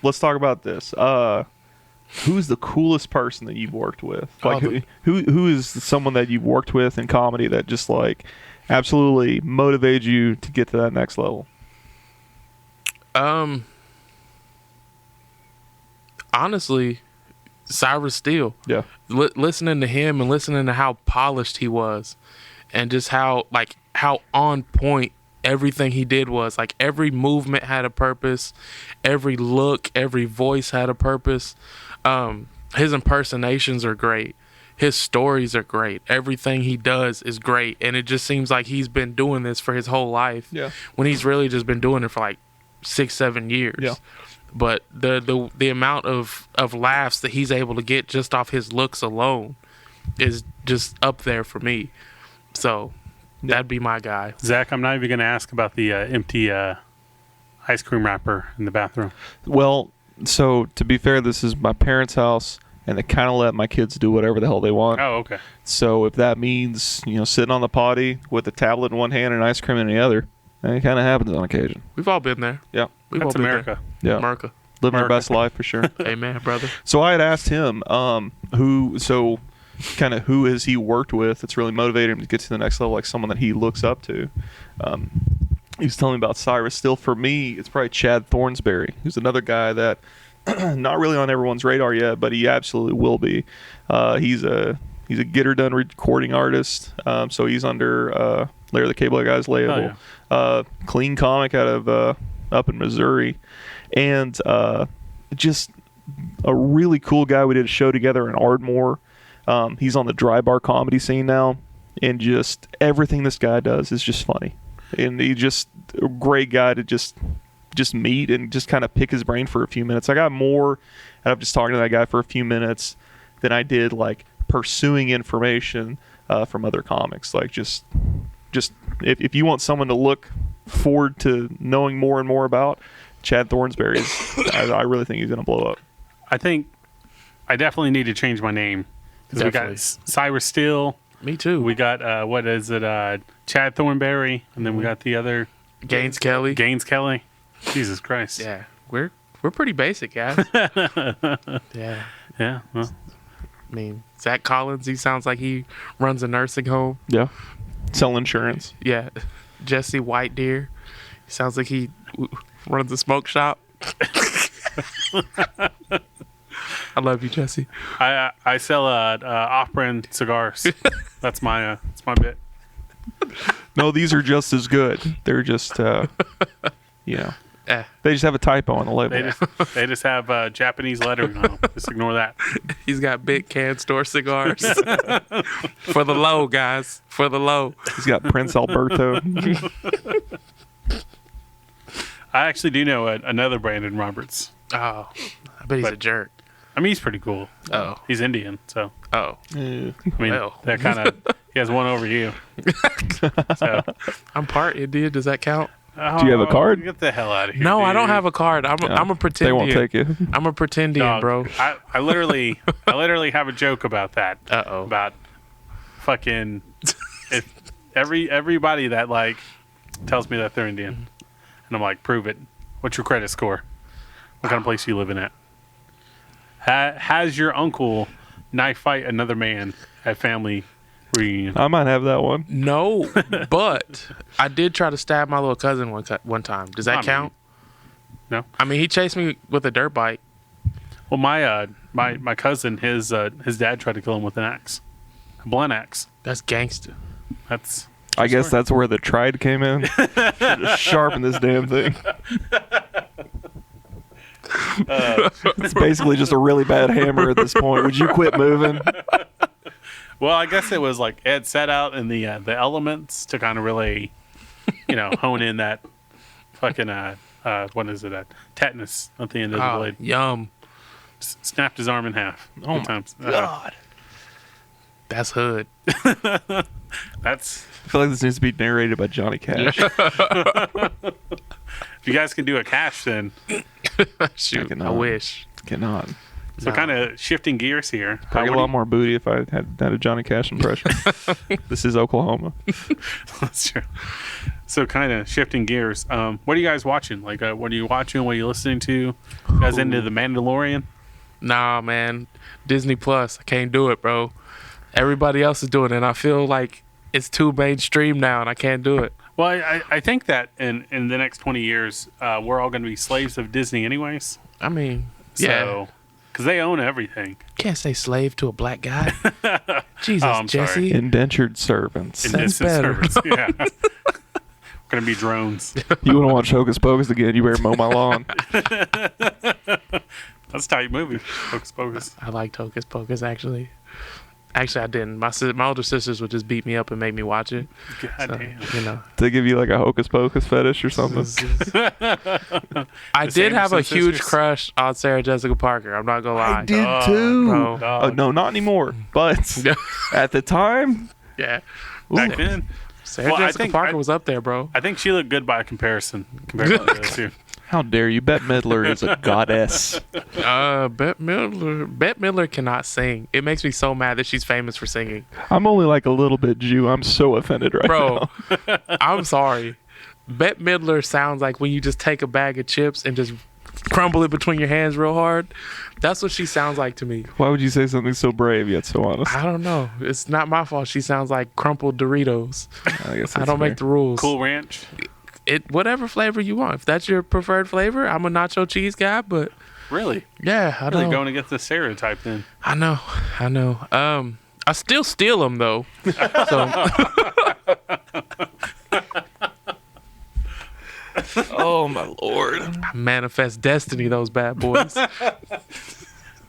let's talk about this. Who's the coolest person that you've worked with? Like, who is someone that you've worked with in comedy that just like absolutely motivated you to get to that next level? Honestly, Cyrus Steele. Yeah. Listening to him and listening to how polished he was, and just how on point everything he did was. Like every movement had a purpose, every look, every voice had a purpose. His impersonations are great. His stories are great. Everything he does is great, and it just seems like he's been doing this for his whole life. Yeah. When he's really just been doing it for like 6-7 years. Yeah. But the amount of laughs that he's able to get just off his looks alone is just up there for me. So that'd be my guy. Zach, I'm not even going to ask about the empty ice cream wrapper in the bathroom. Well, so to be fair, this is my parents' house, and they kind of let my kids do whatever the hell they want. Oh, okay. So if that means, sitting on the potty with a tablet in one hand and ice cream in the other, it kind of happens on occasion. We've all been there. Yeah. We've That's all been America. Yeah. America. Living their America. best life for sure. Amen, brother. So I had asked him, who has he worked with that's really motivated him to get to the next level, like someone that he looks up to. He was telling me about Cyrus. Still, for me, it's probably Chad Thornsberry, who's another guy that not really on everyone's radar yet, but he absolutely will be. He's a get her done recording artist. So he's under Larry the Cable Guy's label. Clean comic out of up in Missouri, and just a really cool guy. We did a show together in Ardmore. He's on the dry bar comedy scene now, and just everything this guy does is just funny, and he's just a great guy to just meet and just kind of pick his brain for a few minutes. I got more out of just talking to that guy for a few minutes than I did like pursuing information from other comics. Like just if you want someone to look forward to knowing more and more about, Chad Thornsberry I really think he's going to blow up. I think I definitely need to change my name. Because we got Cyrus Steele. Me too. We got, what is it, Chad Thornberry. And then we got the other... Gaines Kelly. Jesus Christ. Yeah. We're pretty basic, guys. Yeah. Yeah, well... I mean, Zach Collins, he sounds like he runs a nursing home. Yeah. Sell insurance. Yeah. Jesse White Deer, he sounds like he runs a smoke shop. I love you, Jesse. I sell off-brand cigars. That's my bit. No, these are just as good. They're just, they just have a typo on the label. They just have Japanese lettering on them. Just ignore that. He's got big can store cigars. For the low, guys. For the low. He's got Prince Alberto. I actually do know another Brandon Roberts. Oh, I bet he's a jerk. I mean, he's pretty cool. Oh. He's Indian, so. Oh. I mean, Well. that kind of, he has one over you. So. I'm part Indian. Does that count? Do you have a card? Get the hell out of here. No, dude. I don't have a card. I'm a pretendian. They won't take you. I'm a pretendian, Dog, bro. I literally have a joke about that. Uh-oh. About fucking if everybody that like tells me that they're Indian, and I'm like, prove it. What's your credit score? What kind of place you living at? Has your uncle knife fight another man at family reunion? I might have that one. No, but I did try to stab my little cousin one time. Does that count? No. I mean, he chased me with a dirt bike. Well, my cousin, his dad tried to kill him with an axe, a blunt axe. That's gangster. That's I guess that's where the Tride came in. Should've sharpened this damn thing. It's basically just a really bad hammer at this point. Would you quit moving? Well, I guess it was like Ed set out in the elements to kind of really, hone in that fucking what is it? Tetanus at the end of the blade. Yum. Snapped his arm in half. Oh Good my times. God. That's hood. That's I feel like this needs to be narrated by Johnny Cash. if you guys can do a cash, then Shoot, I cannot. wish. Cannot. so No. kind of shifting gears here. Probably a what do lot more booty if I had a Johnny Cash impression. This is Oklahoma. That's true. So kind of shifting gears. What are you guys watching? Like, what are you watching? What are you listening to? You guys into The Mandalorian? Nah, man. Disney Plus. I can't do it, bro. Everybody else is doing it, and I feel like it's too mainstream now, and I can't do it. Well, I think that in the next 20 years, we're all going to be slaves of Disney anyways. I mean, yeah. So, because they own everything. Can't say slave to a black guy. Jesus, I'm sorry. Jesse. Indentured servants. Sounds Indecent better. servants. Yeah. We're going to be drones. You want to watch Hocus Pocus again? You better mow my lawn. That's a tight movie. Hocus Pocus. I liked Hocus Pocus, actually. Actually, I didn't. My older sisters would just beat me up and make me watch it. God So, damn. you know. They give you like a Hocus Pocus fetish or something. I did have a Sanderson huge sisters? crush on Sarah Jessica Parker. I'm not gonna lie. I did Oh, too. bro. Oh, Dog. no, not anymore. But at the time, Yeah. Back then, Sarah Well, I Jessica think Parker I- was up there, bro. I think she looked good by comparison compared to the other two. how dare you? Bette Midler is a goddess. Bette Midler cannot sing. It makes me so mad that she's famous for singing. I'm only like a little bit Jew. I'm so offended right Bro, now. I'm sorry. Bette Midler sounds like when you just take a bag of chips and just crumble it between your hands real hard. That's what she sounds like to me. Why would you say something so brave yet so honest? I don't know. It's not my fault. She sounds like crumpled Doritos. I guess I don't make the rules. Cool Ranch. Whatever flavor you want. If that's your preferred flavor, I'm a nacho cheese guy. But Really? yeah, I Really know. going against the stereotype then. I know. I still steal them though. So Oh my lord. I manifest destiny. Those bad boys.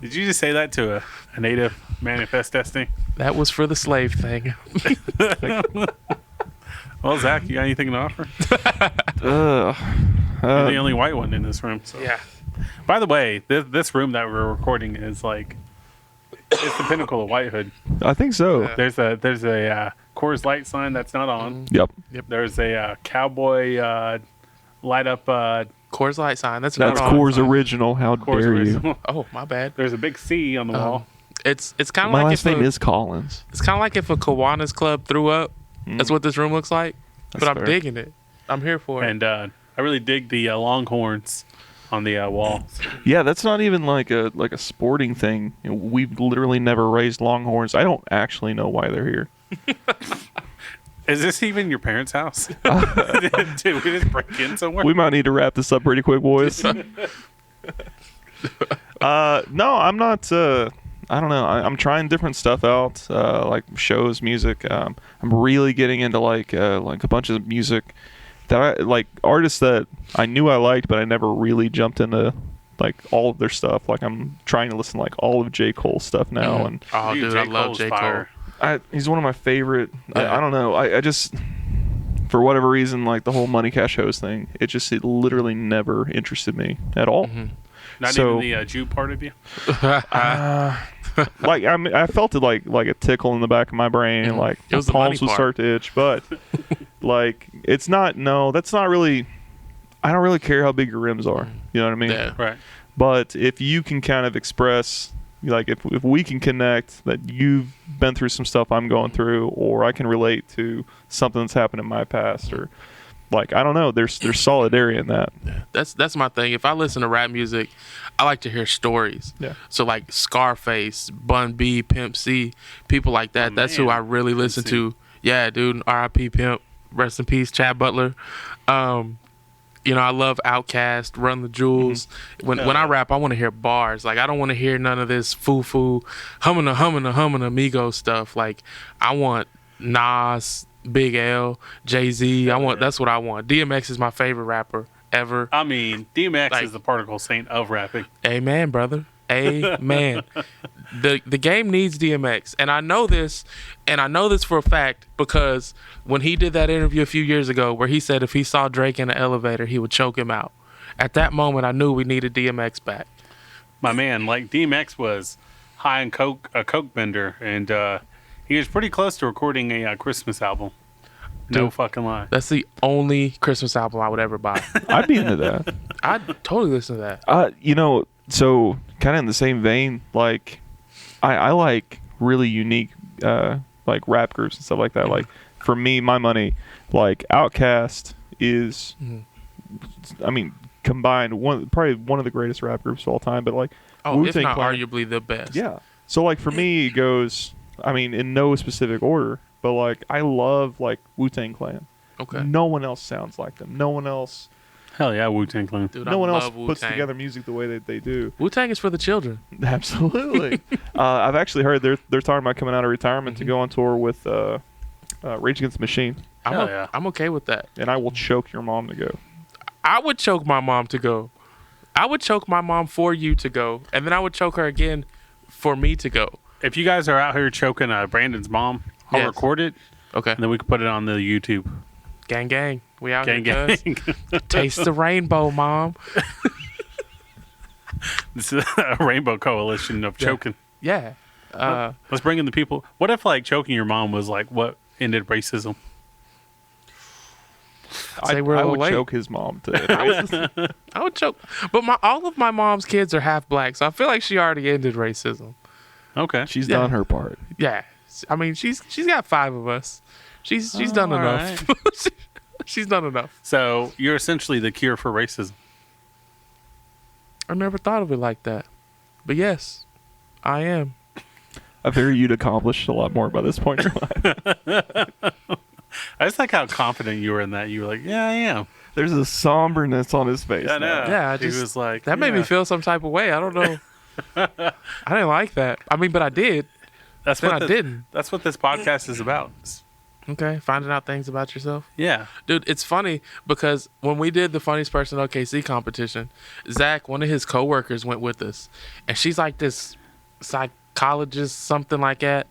Did you just say that to a native manifest destiny? That was for the slave thing. Well, Zach, you got anything to offer? Ugh. You're the only white one in this room. So. Yeah. By the way, this room that we're recording is like it's the pinnacle of whitehood. I think so. Yeah. There's a Coors Light sign that's not on. Yep. There's a cowboy light up Coors Light sign. That's That's not on. Coors original. How Coors dare you? original. Oh, my bad. There's a big C on the wall. It's kind of My like last if name a, is Collins. it's kind of like if a Kiwanis Club threw up. That's what this room looks like. That's But I'm fair. digging it. I'm here for it. And I really dig the Longhorns on the wall. Yeah, that's not even like a sporting thing. You know, we've literally never raised Longhorns. I don't actually know why they're here. Is this even your parents' house? Did we just break in somewhere? We might need to wrap this up pretty quick, boys. No, I'm not. I don't know. I'm trying different stuff out, like shows, music. I'm really getting into like a bunch of music that I like, artists that I knew I liked, but I never really jumped into like all of their stuff. Like I'm trying to listen to like all of J. Cole's stuff now, and Oh, dude, I love Cole's J. Cole. fire. he's one of my favorite. Yeah. I don't know. I just, for whatever reason, like the whole Money Cash Host thing, it literally never interested me at all. Not So- even the Jew part of you. Like I felt it like a tickle in the back of my brain, and like It was my the money palms would part. start to itch. But like it's not. No, that's not really. I don't really care how big your rims are. You know what I mean? Yeah. Right. But if you can kind of express, like if we can connect that you've been through some stuff I'm going through, or I can relate to something that's happened in my past, or like I don't know, there's solidarity in that. That's my thing. If I listen to rap music, I like to hear stories. Yeah. So like Scarface, Bun B, Pimp C, people like that. Oh, That's who man. I really listen C. to. Yeah, dude. R.I.P. Pimp. Rest in peace, Chad Butler. You know, I love Outkast, Run the Jewels. When I rap, I want to hear bars. Like I don't want to hear none of this foo-foo, humming Amigos stuff. Like I want Nas, Big L, Jay-Z. That's what I want. DMX is my favorite rapper ever. I mean, DMX Like- is the particle saint of rapping. Amen, brother. Amen. The game needs DMX, and I know this for a fact because when he did that interview a few years ago, where he said if he saw Drake in an elevator, he would choke him out. At that moment, I knew we needed DMX back. My man, like DMX was high in coke, a coke bender, and he was pretty close to recording a Christmas album. No Dude. fucking lie. That's the only Christmas album I would ever buy. I'd be into that. I'd totally listen to that. So kind of in the same vein, like I like really unique like rap groups and stuff like that. Like for me, my money, like Outkast is, I mean, combined probably one of the greatest rap groups of all time. But like, Oh, if Wu-Tang not Clan- arguably the best. yeah. So like for me, it goes. I mean, in no specific order, but like I love like Wu-Tang Clan. Okay. No one else sounds like them. No one else. Hell yeah, Wu-Tang Clan. Dude, no one else love puts Wu-Tang. together music the way that they do. Wu-Tang is for the children. Absolutely. I've actually heard they're talking about coming out of retirement to go on tour with Rage Against the Machine, Hell yeah. I'm okay with that. and I will choke your mom to go. I would choke my mom to go. I would choke my mom for you to go, and then I would choke her again for me to go. If you guys are out here choking Brandon's mom, I'll Yes. record it, Okay. and then we can put it on the YouTube. Gang, gang. We out Gang, here, cuz. gang. Taste the rainbow, mom. This is a rainbow coalition of choking. Yeah. Let's bring in the people. What if like choking your mom was like what ended racism? Say we're a I little would late. choke his mom to racism. I would choke. But all of my mom's kids are half black, so I feel like she already ended racism. Okay. She's Yeah. done her part. Yeah. I mean, she's got 5 of us. She's done All enough. She's done enough. So you're essentially the cure for racism. I never thought of it like that. But yes, I am. I figure you'd accomplished a lot more by this point in your life. I just like how confident you were in that. You were like, yeah, I am. There's a somberness on his face. I know. now. Yeah, He was like, That made me yeah. feel some type of way. I don't know. I didn't like that. I mean, but I did. That's Then what I didn't. That's what this podcast is about. Okay, finding out things about yourself. Yeah. Dude, it's funny because when we did the Funniest Person OKC competition, Zach, one of his coworkers, went with us. And she's like this psychologist, something like that.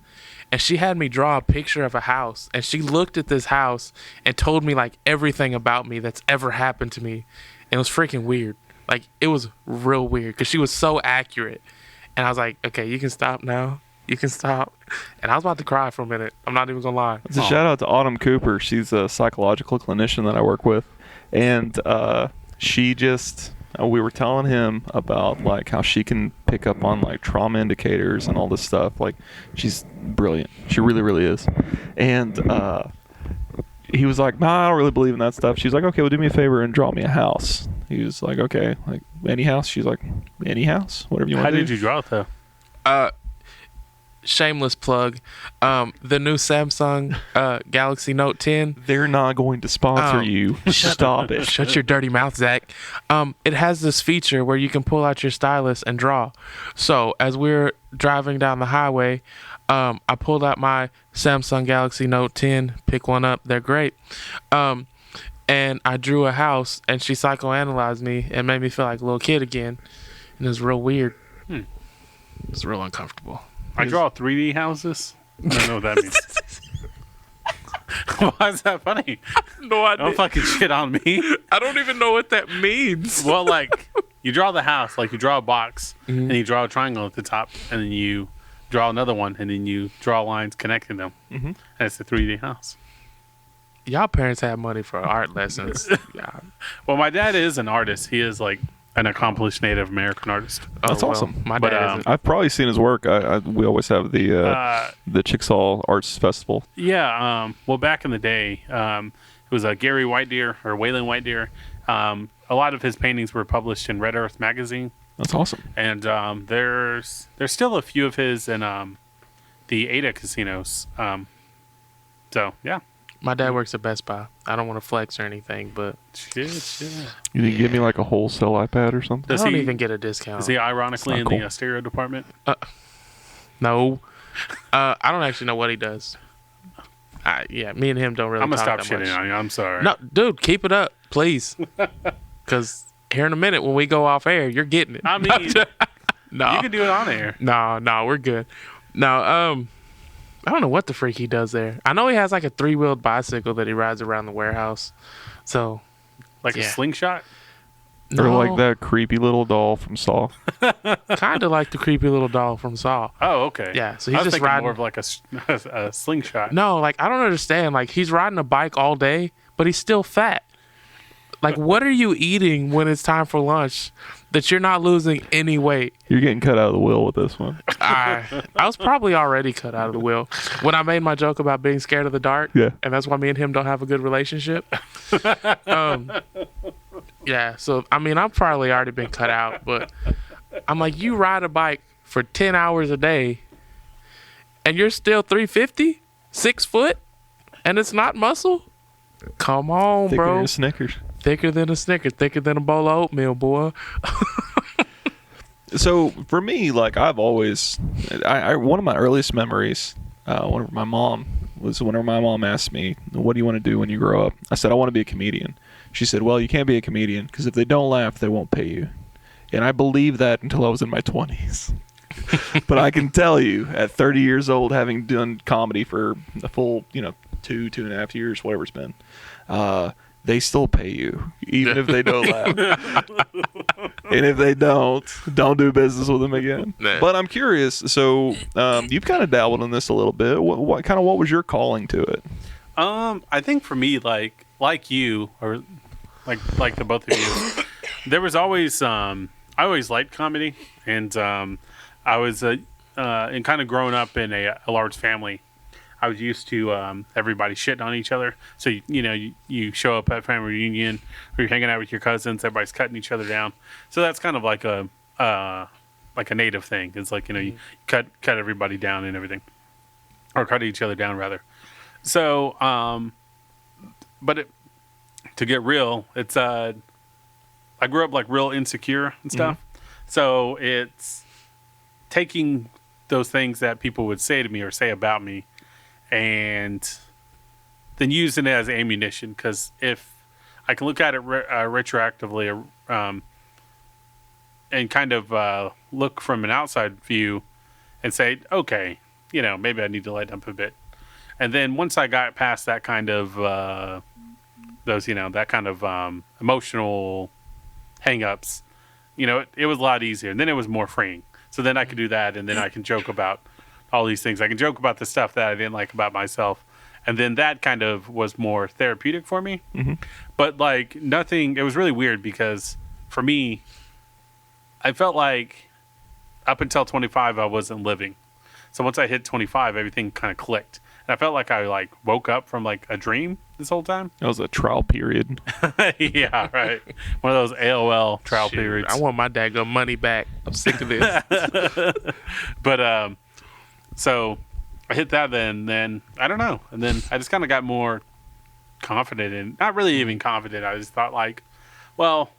And she had me draw a picture of a house. And she looked at this house and told me like everything about me that's ever happened to me. And it was freaking weird. Like, it was real weird because she was so accurate. And I was like, okay, you can stop now. You can stop. And I was about to cry for a minute. I'm not even going to lie. It's a shout out to Autumn Cooper. She's a psychological clinician that I work with, and she just we were telling him about like how she can pick up on like trauma indicators and all this stuff. Like she's brilliant. She really, really is. And he was like, "Nah, I don't really believe in that stuff." She's like, "Okay, well, do me a favor and draw me a house." He was like, "Okay, like any house." She's like, "Any house, whatever you want How to do." did you draw it though? Shameless plug. The new Samsung Galaxy Note 10. They're not going to sponsor Oh. you. Stop it. Shut your dirty mouth, Zach. It has this feature where you can pull out your stylus and draw. So as we're driving down the highway, I pulled out my Samsung Galaxy Note 10. Pick one up. They're great. And I drew a house, and she psychoanalyzed me and made me feel like a little kid again. And it was real weird. It was real uncomfortable. I draw 3D houses. I don't know what that means. Why is that funny? No idea. Don't fucking shit on me. I don't even know what that means. Well, like you draw the house, like you draw a box, and you draw a triangle at the top, and then you draw another one, and then you draw lines connecting them, and it's a 3D house. Y'all parents have money for art lessons. Yeah. Well, my dad is an artist. He is like an accomplished Native American artist. That's awesome. My But, dad isn't. I've probably seen his work. We always have the Chickasaw Arts Festival. Yeah. Well, back in the day, it was Gary White Deer or Waylon White Deer. A lot of his paintings were published in Red Earth magazine, That's awesome. and there's still a few of his in the Ada casinos. So yeah. My dad works at Best Buy. I don't want to flex or anything, but Shit. You think give me like a wholesale iPad or something? Does I don't he even get a discount. Is he ironically in It's not the cool. stereo department? No. I don't actually know what he does. Yeah, me and him don't really I'm gonna talk stop that much. shitting on you. I'm sorry. No, dude, keep it up, please. Because here in a minute when we go off air, you're getting it. I mean, no, you can do it on air. no, we're good. No, I don't know what the freak he does there. I know he has like a 3-wheeled bicycle that he rides around the warehouse. So, Like a Yeah. slingshot. Or no, like that creepy little doll from Saw. kind of like the creepy little doll from Saw. Oh, okay. Yeah, so I he's was just thinking riding. more of like a slingshot. No, like I don't understand. Like he's riding a bike all day, but he's still fat. Like what are you eating when it's time for lunch that you're not losing any weight? You're getting cut out of the wheel with this one. I was probably already cut out of the wheel when I made my joke about being scared of the dark. Yeah. And that's why me and him don't have a good relationship. Yeah, so I mean I've probably already been cut out, but I'm like, you ride a bike for 10 hours a day and you're still 350, 6 foot, and it's not muscle? Come on, Thicker bro. than Snickers. Thicker than a Snicker, thicker than a bowl of oatmeal, boy. So for me, like I've always, one of my earliest memories, whenever my mom asked me, "What do you want to do when you grow up?" I said, "I want to be a comedian." She said, "Well, you can't be a comedian because if they don't laugh, they won't pay you." And I believed that until I was in my 20s. But I can tell you, at 30 years old, having done comedy for a full, 2.5 years, whatever it's been, they still pay you, even if they don't laugh. And if they don't do business with them again. Nah. But I'm curious. So you've kind of dabbled in this a little bit. What was your calling to it? I think for me, like you, or like the both of you, there was always I always liked comedy, and I was and kind of growing up in a large family. I was used to everybody shitting on each other. So you show up at family reunion, or you're hanging out with your cousins. Everybody's cutting each other down. So that's kind of like a native thing. It's like you cut everybody down and everything, or cut each other down rather. So but to get real, it's I grew up like real insecure and stuff. So it's taking those things that people would say to me or say about me, and then using it as ammunition. Because if I can look at it retroactively and kind of look from an outside view and say, okay, maybe I need to lighten up a bit. And then once I got past that kind of that kind of emotional hang-ups, it was a lot easier. And then it was more freeing. So then I could do that, and then I can joke about all these things. I can joke about the stuff that I didn't like about myself. And then that kind of was more therapeutic for me. Mm-hmm. But like nothing, it was really weird because for me, I felt like up until 25, I wasn't living. So once I hit 25, everything kind of clicked. And I felt like I woke up from like a dream this whole time. That was a trial period. Yeah, right. One of those AOL trial Shoot, periods. I want my daggone money back. I'm sick of this. But so I hit that then I don't know. And then I just kind of got more confident, and not really even confident. I just thought like, well,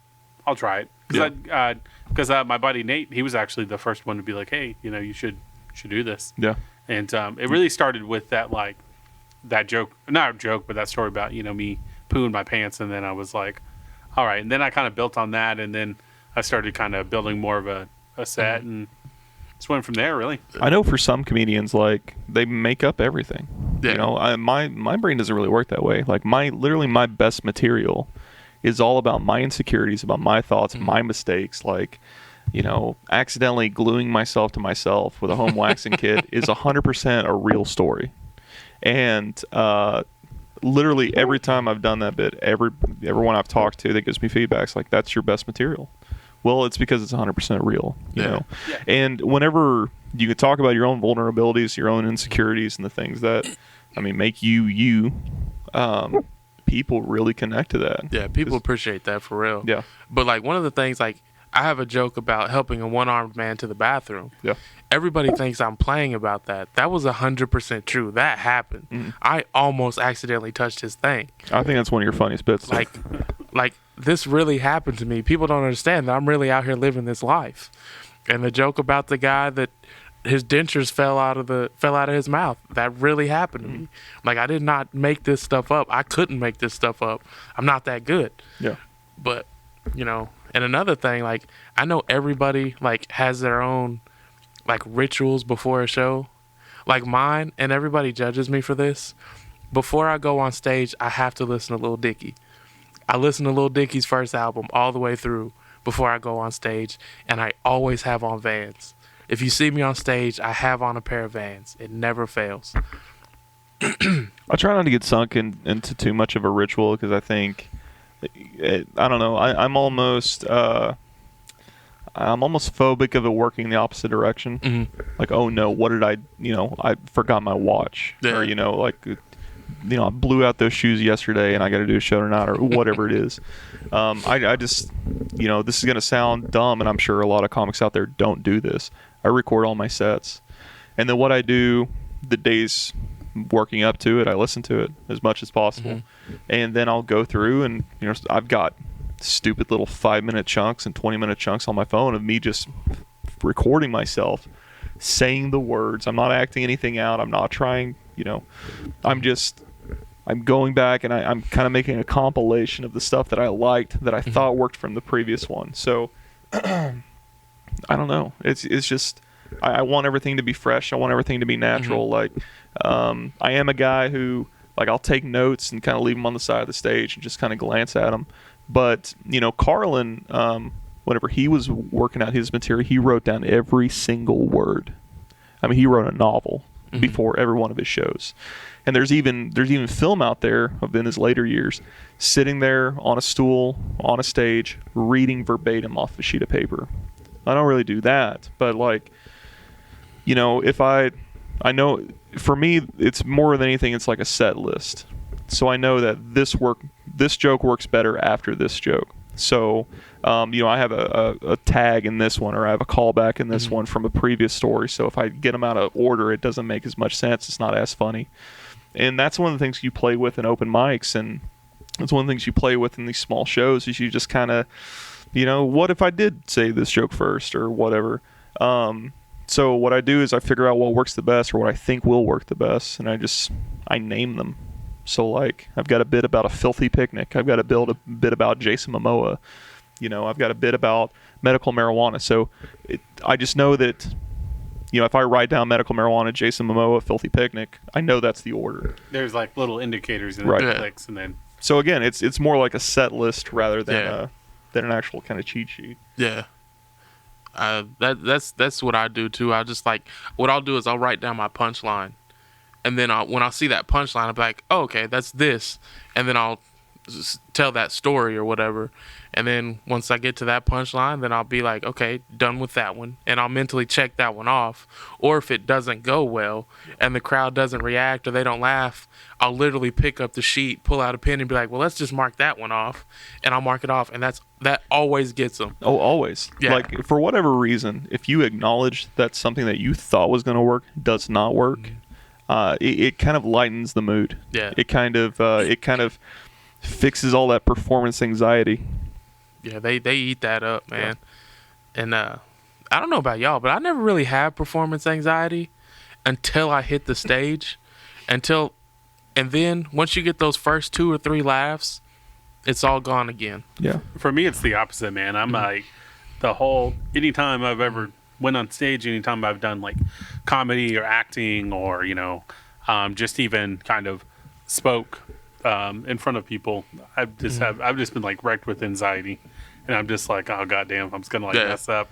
I'll try it. Because my buddy Nate, he was actually the first one to be like, hey, you should do this. Yeah. And it really started with that joke, not a joke, but that story about, me pooing my pants. And then I was like, all right. And then I kind of built on that. And then I started kind of building more of a set and just went from there, really. I know for some comedians, like, they make up everything. Yeah. My brain doesn't really work that way. Like, my best material is all about my insecurities, about my thoughts, my mistakes. Like, accidentally gluing myself to myself with a home waxing kit is 100% a real story. And literally every time I've done that bit, everyone I've talked to that gives me feedback's like, that's your best material. Well, it's because it's 100% real, you know. Yeah. And whenever you can talk about your own vulnerabilities, your own insecurities, and the things that, make you, people really connect to that. Yeah, people appreciate that for real. Yeah. But like one of the things, like I have a joke about helping a one-armed man to the bathroom. Yeah. Everybody thinks I'm playing about that. That was 100% true. That happened. I almost accidentally touched his thing. I think that's one of your funniest bits. Like this really happened to me. People don't understand that I'm really out here living this life. And the joke about the guy that his dentures fell out of his mouth. That really happened to me. Like, I did not make this stuff up. I couldn't make this stuff up. I'm not that good. Yeah. But, you know, and another thing, like, I know everybody, like, has their own, like, rituals before a show. Like mine, and everybody judges me for this. Before I go on stage, I have to listen to Lil Dicky. I listen to Lil Dicky's first album all the way through before I go on stage, and I always have on Vans. If you see me on stage, I have on a pair of Vans. It never fails. I try not to get sunk into too much of a ritual because I think, I don't know, I'm almost phobic of it working the opposite direction. Mm-hmm. Like, oh no, what did I forgot my watch. Yeah. Or, I blew out those shoes yesterday and I got to do a show tonight or whatever it is. I just, this is going to sound dumb and I'm sure a lot of comics out there don't do this. I record all my sets. And then what I do the days working up to it, I listen to it as much as possible. Mm-hmm. And then I'll go through and, I've got stupid little 5-minute chunks and 20-minute chunks on my phone of me just recording myself saying the words. I'm not acting anything out. I'm not trying, I'm going back and I'm kind of making a compilation of the stuff that I liked that I thought worked from the previous one. So I don't know. It's just I want everything to be fresh. I want everything to be natural. Like I am a guy who, like, I'll take notes and kind of leave them on the side of the stage and just kind of glance at them. But Carlin, whenever he was working out his material, he wrote down every single word. I mean, he wrote a novel before every one of his shows. And there's even film out there of in his later years, sitting there on a stool on a stage reading verbatim off a sheet of paper. I don't really do that, but if I know, for me, it's more than anything, it's like a set list. So I know that this joke works better after this joke. So, I have a tag in this one, or I have a callback in this one from a previous story. So if I get them out of order, it doesn't make as much sense. It's not as funny. And that's one of the things you play with in open mics, and it's one of the things you play with in these small shows is you just kind of, what if I did say this joke first or whatever. So what I do is I figure out what works the best or what I think will work the best, and I name them. So, like, I've got a bit about a filthy picnic. I've got a bit about Jason Momoa. I've got a bit about medical marijuana. So I just know that, if I write down medical marijuana, Jason Momoa, filthy picnic, I know that's the order. There's like little indicators in the Right. clicks, and then. So again, it's more like a set list rather than than an actual kind of cheat sheet. Yeah. That's what I do too. I just what I'll do is I'll write down my punchline, and then when I see that punchline, I'll be like, oh, okay, that's this, and then I'll tell that story or whatever. And then once I get to that punchline, then I'll be like, okay, done with that one, and I'll mentally check that one off. Or if it doesn't go well and the crowd doesn't react or they don't laugh, I'll literally pick up the sheet, pull out a pen, and be like, well, let's just mark that one off, and I'll mark it off, and that always gets them. Oh, always. Yeah. Like, for whatever reason, if you acknowledge that something that you thought was going to work does not work, it kind of lightens the mood. Yeah. It kind of fixes all that performance anxiety. Yeah, they eat that up, man. Yeah. And I don't know about y'all, but I never really had performance anxiety until I hit the stage. And then once you get those first 2 or 3 laughs, it's all gone again. Yeah. For me, it's the opposite, man. I'm like, anytime I've ever went on stage, anytime I've done like comedy or acting or, just even kind of spoke in front of people, I've just been like wrecked with anxiety, and I'm just like, oh goddamn, I'm just gonna mess up.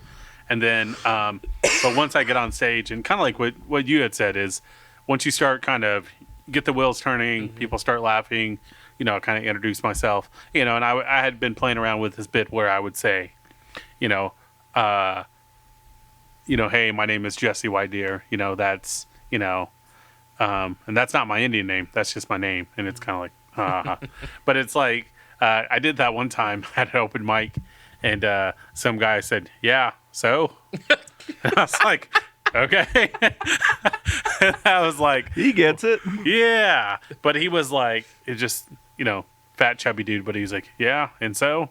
And then, but once I get on stage, and kind of like what you had said is, once you start kind of get the wheels turning, people start laughing, kind of introduce myself, and I had been playing around with this bit where I would say, hey, my name is Jesse White Deer, that's, and that's not my Indian name, that's just my name, and it's kind of like, but it's like, I did that one time at an open mic, and some guy said, yeah, so? And I was like, okay. And I was like, He gets it. yeah. But he was like, it just, fat chubby dude, but he's like, yeah, and so?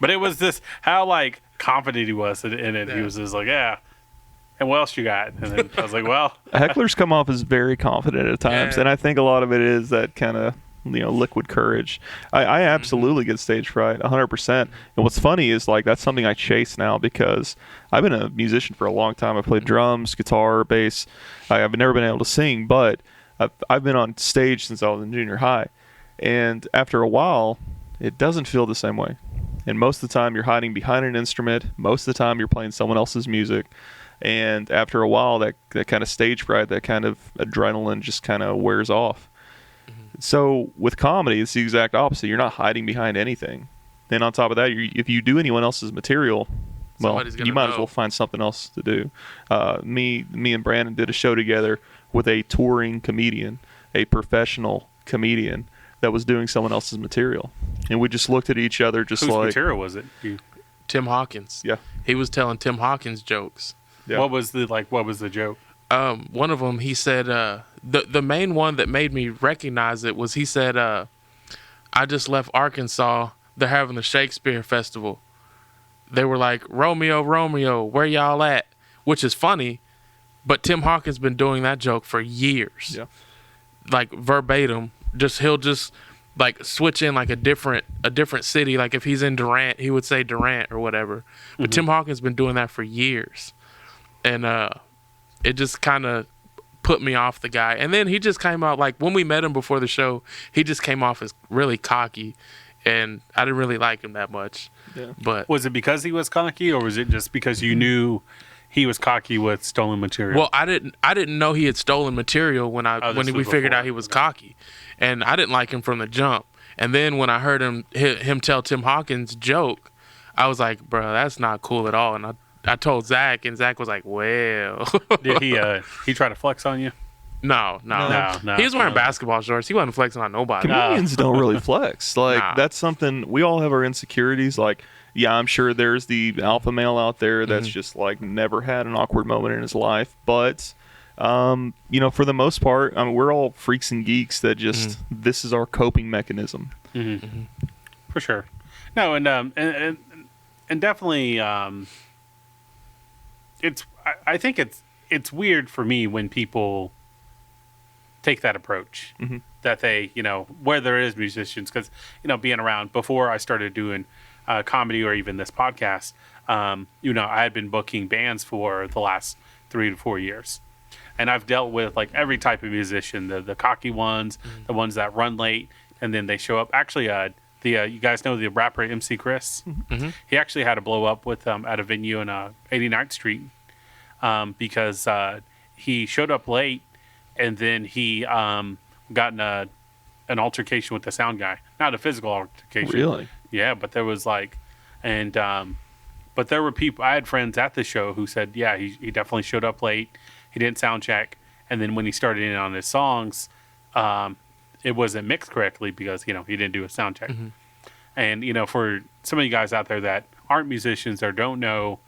But it was this, how like confident he was in it. Yeah. He was just like, yeah. and what else you got? And then I was like, well, Hecklers come off as very confident at times, Yeah. and I think a lot of it is that kind of liquid courage. I absolutely get stage fright, 100%. And what's funny is like that's something I chase now because I've been a musician for a long time. I played drums, guitar, bass. I've never been able to sing, but I've been on stage since I was in junior high, and after a while, it doesn't feel the same way. And most of the time, you're hiding behind an instrument. Most of the time, you're playing someone else's music. And after a while, that kind of stage fright, that kind of adrenaline just kind of wears off. So with comedy, it's the exact opposite. You're not hiding behind anything. Then on top of that, if you do anyone else's material, well, Somebody's gonna you might as know. well find something else to do. Me and Brandon did a show together with a touring comedian, a professional comedian that was doing someone else's material. And we just looked at each other just whose like, material was it? Tim Hawkins. yeah. He was telling Tim Hawkins jokes. Yeah. What was the joke? One of them, he said, the main one that made me recognize it was he said, I just left Arkansas. They're having the Shakespeare Festival. They were like, Romeo, Romeo, where y'all at? Which is funny, but Tim Hawkins been doing that joke for years. Yeah. Like verbatim. He'll just like switch in like a different city. Like if he's in Durant, he would say Durant or whatever. But Tim Hawkins been doing that for years. And it just kind of put me off the guy. And then he just came out, like when we met him before the show, he just came off as really cocky, and I didn't really like him that much. Yeah. But Was it because he was cocky, or was it just because you knew he was cocky with stolen material? well, I didn't know he had stolen material when this we was figured before. out he was cocky, and I didn't like him from the jump. And then when I heard him tell Tim Hawkins' joke, I was like, bro, that's not cool at all. And I told Zach, and Zach was like, well. Did he try to flex on you? No. No. He was wearing basketball shorts. He wasn't flexing on nobody. Comedians don't really flex. Like Nah. that's something we all have our insecurities. Like, yeah, I'm sure there's the alpha male out there that's just like never had an awkward moment in his life. But, for the most part, I mean, we're all freaks and geeks that just this is our coping mechanism. For sure. No, and definitely, I think it's weird for me when people take that approach, that they, where there is musicians, because, being around before I started doing comedy or even this podcast, I had been booking bands for the last 3 to 4 years. And I've dealt with like every type of musician, the cocky ones, the ones that run late, and then they show up. Actually, you guys know the rapper MC Chris? He actually had a blow up with at a venue in 89th Street because he showed up late, and then he got in an altercation with the sound guy. Not a physical altercation. Really? Yeah, but there was like, but there were people. I had friends at the show who said, yeah, he definitely showed up late. He didn't sound check, and then when he started in on his songs, it wasn't mixed correctly because he didn't do a sound check. And for some of you guys out there that aren't musicians or don't know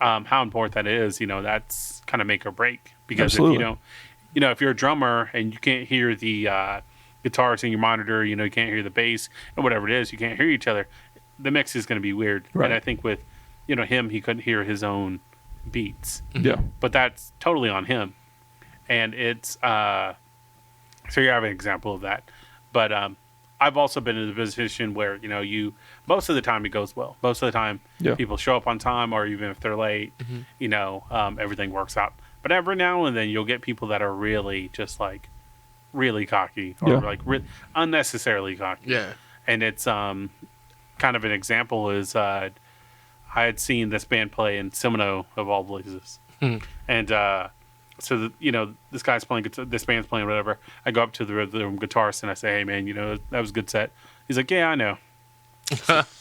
how important that is, that's kind of make or break. Because Absolutely. if you don't, if you're a drummer and you can't hear the guitars in your monitor, you can't hear the bass and whatever it is, you can't hear each other, the mix is going to be weird. Right. And I think with him, he couldn't hear his own beats. Yeah. But that's totally on him. And it's so you have an example of that. But I've also been in a position where most of the time it goes well. Most of the time people show up on time, or even if they're late, everything works out. But every now and then you'll get people that are really just like really cocky, or like unnecessarily cocky. Yeah. And it's kind of an example is I had seen this band play in Seminole of all places, and so this guy's playing, this band's playing whatever. I go up to the rhythm guitarist and I say, "Hey man, that was a good set." He's like, "Yeah, I know."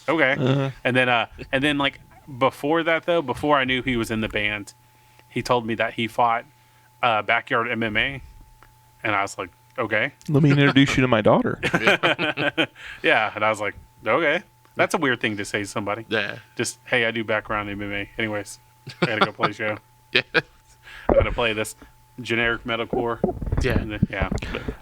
Okay, and then like before that though, before I knew he was in the band, he told me that he fought backyard MMA, and I was like, "Okay." Let me introduce you to my daughter. Yeah, and I was like, "Okay." That's a weird thing to say to somebody. Yeah. Just, hey, I do background MMA. Anyways, I gotta go play a show. Yeah. I gotta play this generic metalcore. Yeah. Yeah.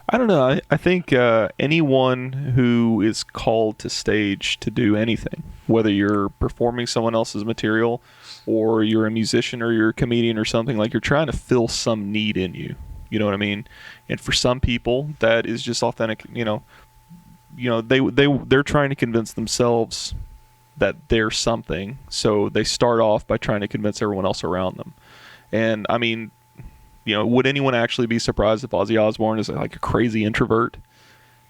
I don't know. I think anyone who is called to stage to do anything, whether you're performing someone else's material or you're a musician or you're a comedian or something, like you're trying to fill some need in you. You know what I mean? And for some people, that is just authentic. They're trying to convince themselves that they're something, so they start off by trying to convince everyone else around them. And I mean, would anyone actually be surprised if Ozzy Osbourne is like a crazy introvert?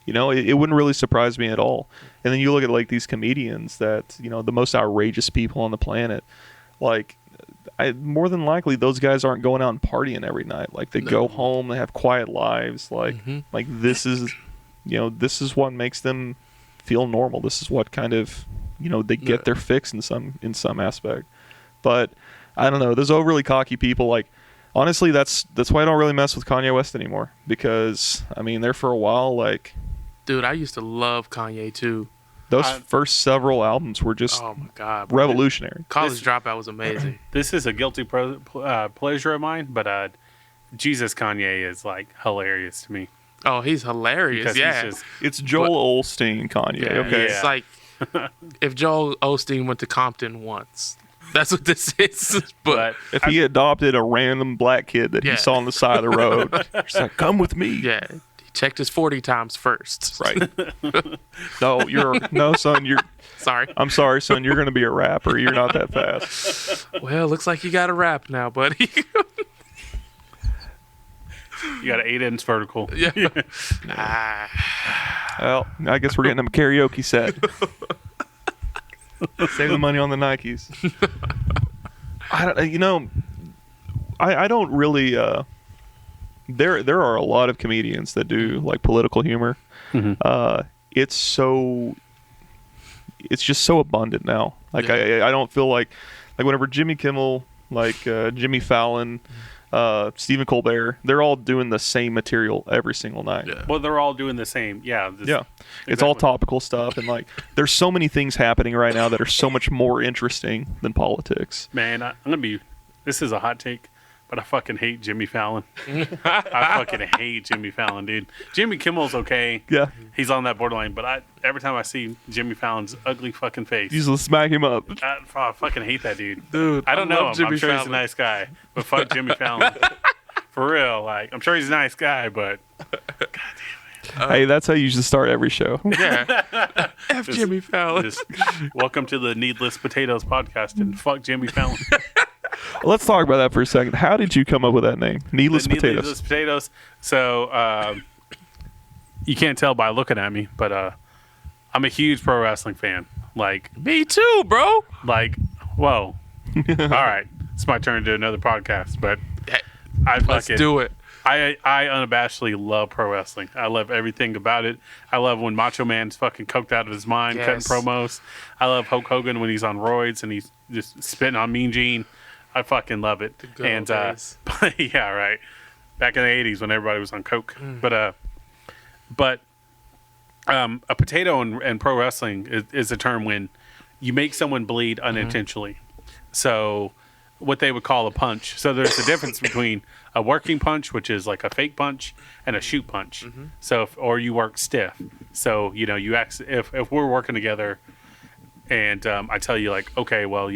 It wouldn't really surprise me at all. And then you look at like these comedians that, the most outrageous people on the planet, like more than likely those guys aren't going out and partying every night. Like they go home, they have quiet lives. Like this is, this is what makes them feel normal. This is what kind of, they get their fix in some aspect. But I don't know, those overly cocky people, like, honestly, that's why I don't really mess with Kanye West anymore. Because, I mean, there for a while, like... Dude, I used to love Kanye, too. Those first several albums were just oh my God, revolutionary. College Dropout was amazing. This is a guilty pleasure of mine, but Jesus Kanye is, like, hilarious to me. Oh, he's hilarious, Because It's Joel Osteen Kanye, yeah, okay? It's like if Joel Osteen went to Compton once. That's what this is. But if he adopted a random black kid that he saw on the side of the road, he's like, come with me. yeah, he checked his 40 times first. Right. No, son, Sorry. I'm sorry, son, you're going to be a rapper. You're not that fast. Well, looks like you got a rap now, buddy. You got an 8-inch vertical. Yeah. Well, I guess we're getting him a karaoke set. Save the money on the Nikes. I don't really. There are a lot of comedians that do like political humor. Mm-hmm. It's just so abundant now. Like Yeah. I don't feel like whenever Jimmy Kimmel, like Jimmy Fallon, Stephen Colbert, they're all doing the same material every single night. Yeah. Well, they're all doing the same. Yeah. It's all Exactly. topical stuff, and like there's so many things happening right now that are so much more interesting than politics. Man, I'm going to be... This is a hot take, but I fucking hate Jimmy Fallon. I fucking hate Jimmy Fallon, dude. Jimmy Kimmel's okay. Yeah, He's on that borderline, but every time I see Jimmy Fallon's ugly fucking face, you just smack him up. I fucking hate that dude. Dude, I don't know love him. I'm Jimmy sure he's a Fallon. nice guy, but fuck Jimmy Fallon. For real, like, I'm sure he's a nice guy, but Hey, that's how you should start every show. Yeah. F Just- Jimmy Fallon. just welcome to the Needless Potatoes podcast and fuck Jimmy Fallon. Let's talk about that for a second. How did you come up with that name? Needless The Potatoes. Needless Potatoes. So, you can't tell by looking at me, but I'm a huge pro wrestling fan. Like, Me too, bro. whoa. All right. It's my turn to do another podcast, but I Let's fucking... do it. I unabashedly love pro wrestling. I love everything about it. I love when Macho Man's fucking coked out of his mind, Yes. cutting promos. I love Hulk Hogan when he's on roids and he's just spitting on Mean Gene. I fucking love it. good old days. Yeah, right. Back in the 80s when everybody was on coke. But a potato in pro wrestling is a term when you make someone bleed unintentionally. So what they would call a punch. So there's a difference between a working punch, which is like a fake punch, and a shoot punch. So or you work stiff. So if we're working together, and I tell you like, okay, well,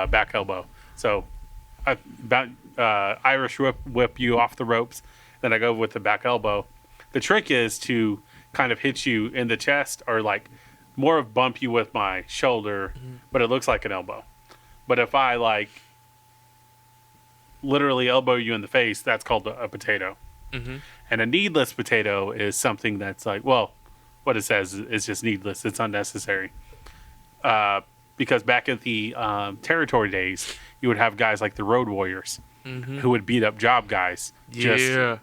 back elbow. So I Irish whip you off the ropes. Then I go with the back elbow. The trick is to kind of hit you in the chest or like more of bump you with my shoulder, but it looks like an elbow. But if I like literally elbow you in the face, that's called a potato. And a needless potato is something that's like, well, what it says is just needless. It's unnecessary. Because back at the territory days, you would have guys like the Road Warriors who would beat up job guys just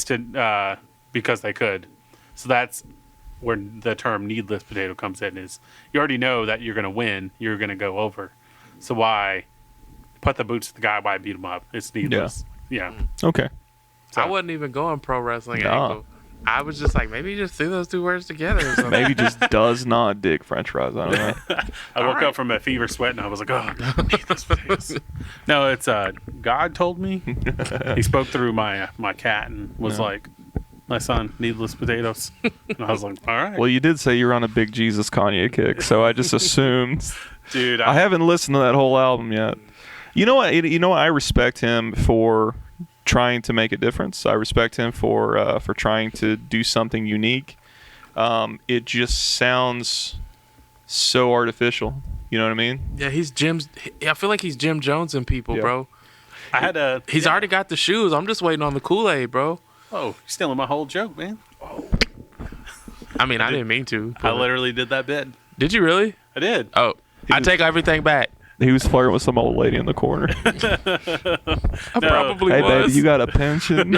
to because they could. So that's where the term needless potato comes in. Is you already know that you're going to win, you're going to go over. So why put the boots to the guy? Why beat him up? It's needless. Yeah. Okay. So, I wasn't even going pro wrestling Nah. angle. I was just like, maybe he just threw those two words together or something. Maybe just does not dig French fries. I don't know. I woke up from a fever sweat and I was like, oh, needless potatoes. No, it's God told me. He spoke through my cat and was like, my son, needless potatoes. And I was like, all right. Well, you did say you're on a big Jesus Kanye kick, so I just assumed. Dude, I haven't listened to that whole album yet. You know what? I respect him for trying to make a difference. I respect him for trying to do something unique. It just sounds so artificial. You know what I mean? Yeah, I feel like he's Jim Jones and people, Yeah. bro. He's yeah. already got the shoes. I'm just waiting on the Kool-Aid, bro. Oh, you're stealing my whole joke, man. I mean, I didn't mean to. I but- literally did that bit. Did you really? I did. Oh, I take everything back. He was flirting with some old lady in the corner. I probably Hey, was. baby, you got a pension?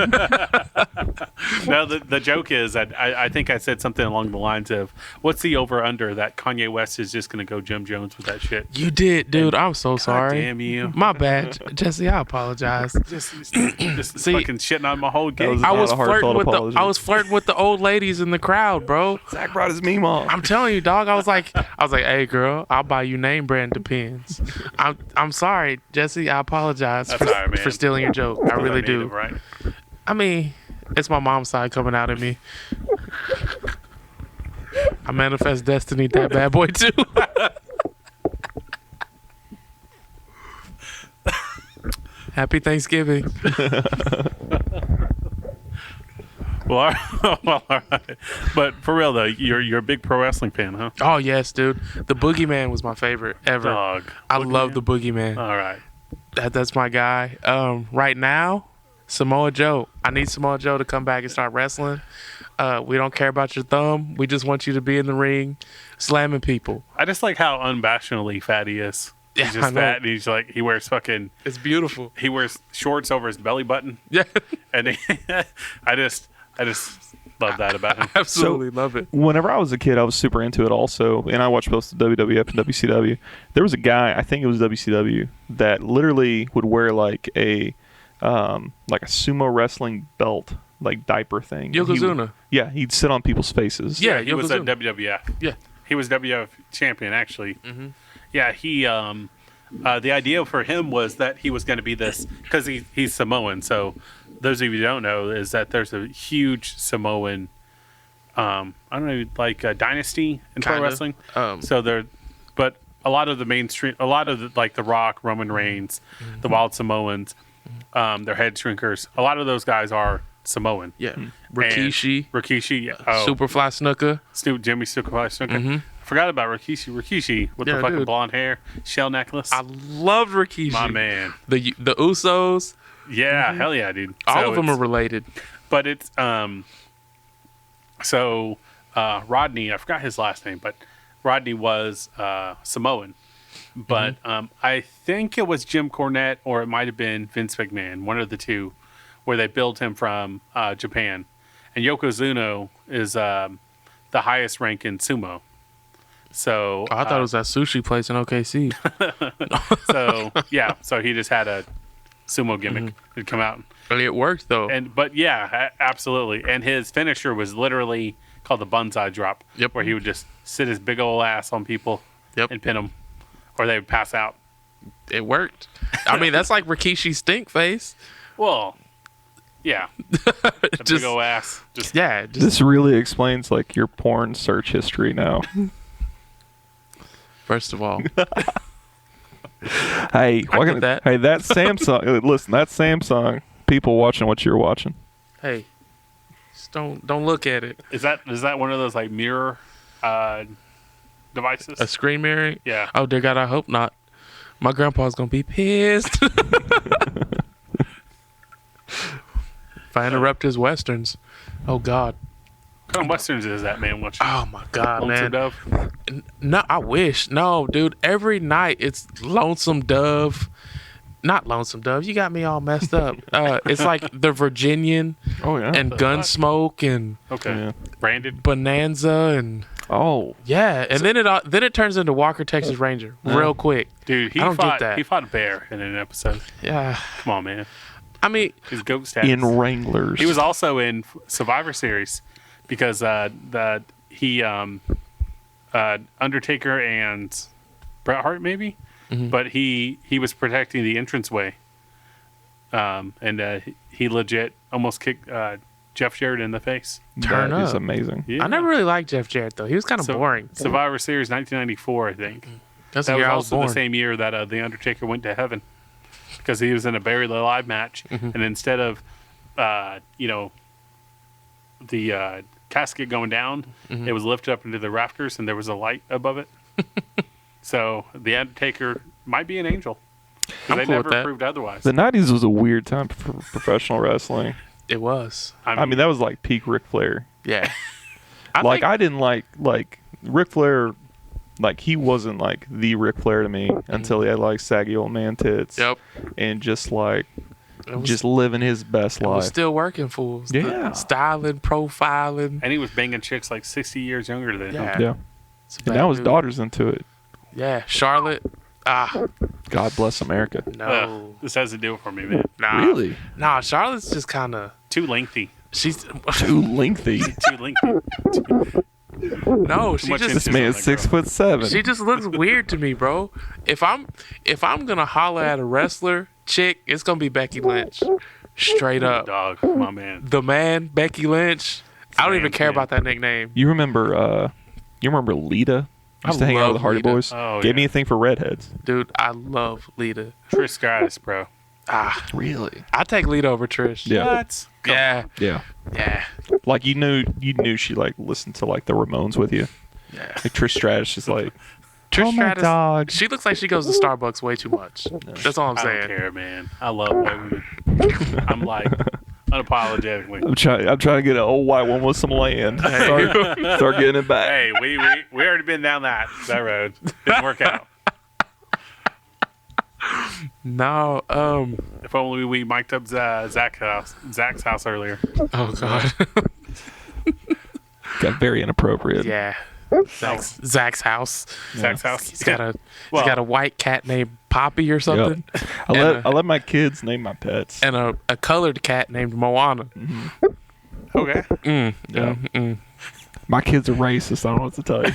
No, the joke is I think I said something along the lines of, what's the over-under that Kanye West is just going to go Jim Jones with that shit? You did, dude. I'm so sorry. Damn you. My bad, Jesse. I apologize. Just See, fucking shitting on my whole That was game. I not was a heartfelt apology. flirting with the old ladies in the crowd, bro. Zach brought his meme on. I'm telling you, dog. I was like, hey, girl, I'll buy you name brand Depends. I'm sorry, Jesse. I apologize That's all right, man. for stealing your joke. I really do. Right? I mean, it's my mom's side coming out of me. I manifest destiny, that bad boy too. Happy Thanksgiving. Well, all right. But for real though, you're a big pro wrestling fan, huh? Oh yes, dude. The Boogeyman was my favorite ever. Dog. I love the Boogeyman. All right. That's my guy. Right now, Samoa Joe. I need Samoa Joe to come back and start wrestling. We don't care about your thumb. We just want you to be in the ring, slamming people. I just like how unbashedly fat he is. Yeah, He's I just know. fat, and he's like he wears It's beautiful. he wears shorts over his belly button, Yeah, and I just love that about him. absolutely love it. Whenever I was a kid, I was super into it also, and I watched both the WWF and WCW. There was a guy, I think it was WCW, that literally would wear like a sumo wrestling belt, like diaper thing. Yokozuna. He'd sit on people's faces. Yeah, He was a Yokozuna. WWF. Yeah. He was WWF champion actually. Mm-hmm. Yeah, he the idea for him was that he was going to be this because he's Samoan. So those of you who don't know is that there's a huge Samoan I don't know, like a dynasty in pro Kinda. wrestling. Um, So but a lot of the mainstream, a lot of the, like The Rock, Roman Reigns, the Wild Samoans, their head shrinkers. A lot of those guys are Samoan. Yeah. Rikishi, Rikishi, yeah. Oh, Superfly Snooker. Jimmy Superfly Snooker. Mhm. Forgot about Rikishi. Rikishi with Yeah, the fucking dude. blonde hair, shell necklace. I loved Rikishi. My man. The Usos. Yeah, hell yeah, dude. All So of them are it's- related. But it's Rodney. I forgot his last name, but Rodney was Samoan. But I think it was Jim Cornette, or it might have been Vince McMahon, one of the two, where they billed him from Japan. And Yokozuna is the highest rank in sumo. So Oh, I thought it was that sushi place in OKC. so yeah. So he just had a sumo gimmick. It'd come out. It worked though. But yeah, absolutely. And his finisher was literally called the Banzai Drop. Yep. Where he would just sit his big old ass on people Yep. and pin them, or they would pass out. It worked. I mean, that's like Rikishi stink face. Well, yeah, the big Just old ass. Just yeah, just This really explains like your porn search history now. first of all. Hey, I get that. Hey, that Samsung. Listen, that Samsung. People watching what you're watching. Hey, just don't look at it. is that one of those like mirror devices? A screen mirror? Yeah. Oh dear God, I hope not. My grandpa's gonna be pissed. If I interrupt his westerns. Oh God. What kind of westerns is that man watching? Oh my God, Lonesome man. Dove? No, I wish. No, dude. Every night it's Lonesome Dove. Not Lonesome Dove. You got me all messed up. It's like the Virginian Oh yeah. and Gunsmoke and Okay. Yeah. Branded. Bonanza and Oh. yeah, and then it turns into Walker Texas Ranger real quick. Dude, I don't get that. he fought a bear in an episode. Yeah, Come on, man. I mean, His goat status. in Wranglers. He was also in Survivor Series because Undertaker and Bret Hart maybe, but he was protecting the entranceway, and he legit almost kicked Jeff Jarrett in the face. Turn That is up. amazing. Yeah. I never really liked Jeff Jarrett though. He was kind of So- boring. Survivor Series 1994, I think. That's That the was year I was also born. the same year that the Undertaker went to heaven because he was in a Buried Alive match, and instead of the casket going down, it was lifted up into the rafters, and there was a light above it. So the Undertaker might be an angel. 'Cause I'm they cool with never that. proved otherwise. The 90s was a weird time for professional wrestling. It was. I mean, that was like peak Ric Flair. Yeah. I didn't like Ric Flair. Like, he wasn't like the Ric Flair to me until he had like saggy old man tits. Yep. And just like It was, just living his best it was life. still working fools. The Yeah. styling, profiling. and he was banging chicks like 60 years younger than him. Yeah. Yeah. It's a And bad now his dude. daughter's into it. Yeah. Charlotte. God bless America. No. Ugh, this has to do it for me, man. Nah. Really? Nah, Charlotte's just kind of. Too lengthy. She's. Too lengthy. Too lengthy. No, she much just. This She's man's on that girl. 6'7". She just looks weird to me, bro. If I'm gonna holler at a wrestler chick, it's gonna be Becky Lynch, straight up. Dog, my man. The man, Becky Lynch. I don't even man's care man. about that nickname. You remember Lita? Used to hang out with the love Hardy Lita. Boys. Oh, Gave me yeah. a thing for redheads. Dude, I love Lita. Trish Stratus, bro. Really? I take Lita over Trish. Yeah. What? Yeah. Yeah. Yeah. Like you knew she like listened to like the Ramones with you. Yeah. Like Trish Stratus is like, Trish oh my Stratus, dog. she looks like she goes to Starbucks way too much. That's all I'm I don't saying. care, man. I love white women. I'm like unapologetically. I'm trying to get an old white one with some land. Start getting it back. Hey, we already been down that road. Didn't work out. No, If only we mic'd up Zach's house earlier. oh god. Got very inappropriate. Yeah. Zach's house. Zach's house. He's got a Well- he's got a white cat named Poppy or something. I let my kids name my pets. And a colored cat named Moana. Okay. Yeah. My kids are racist. I don't know what to tell you.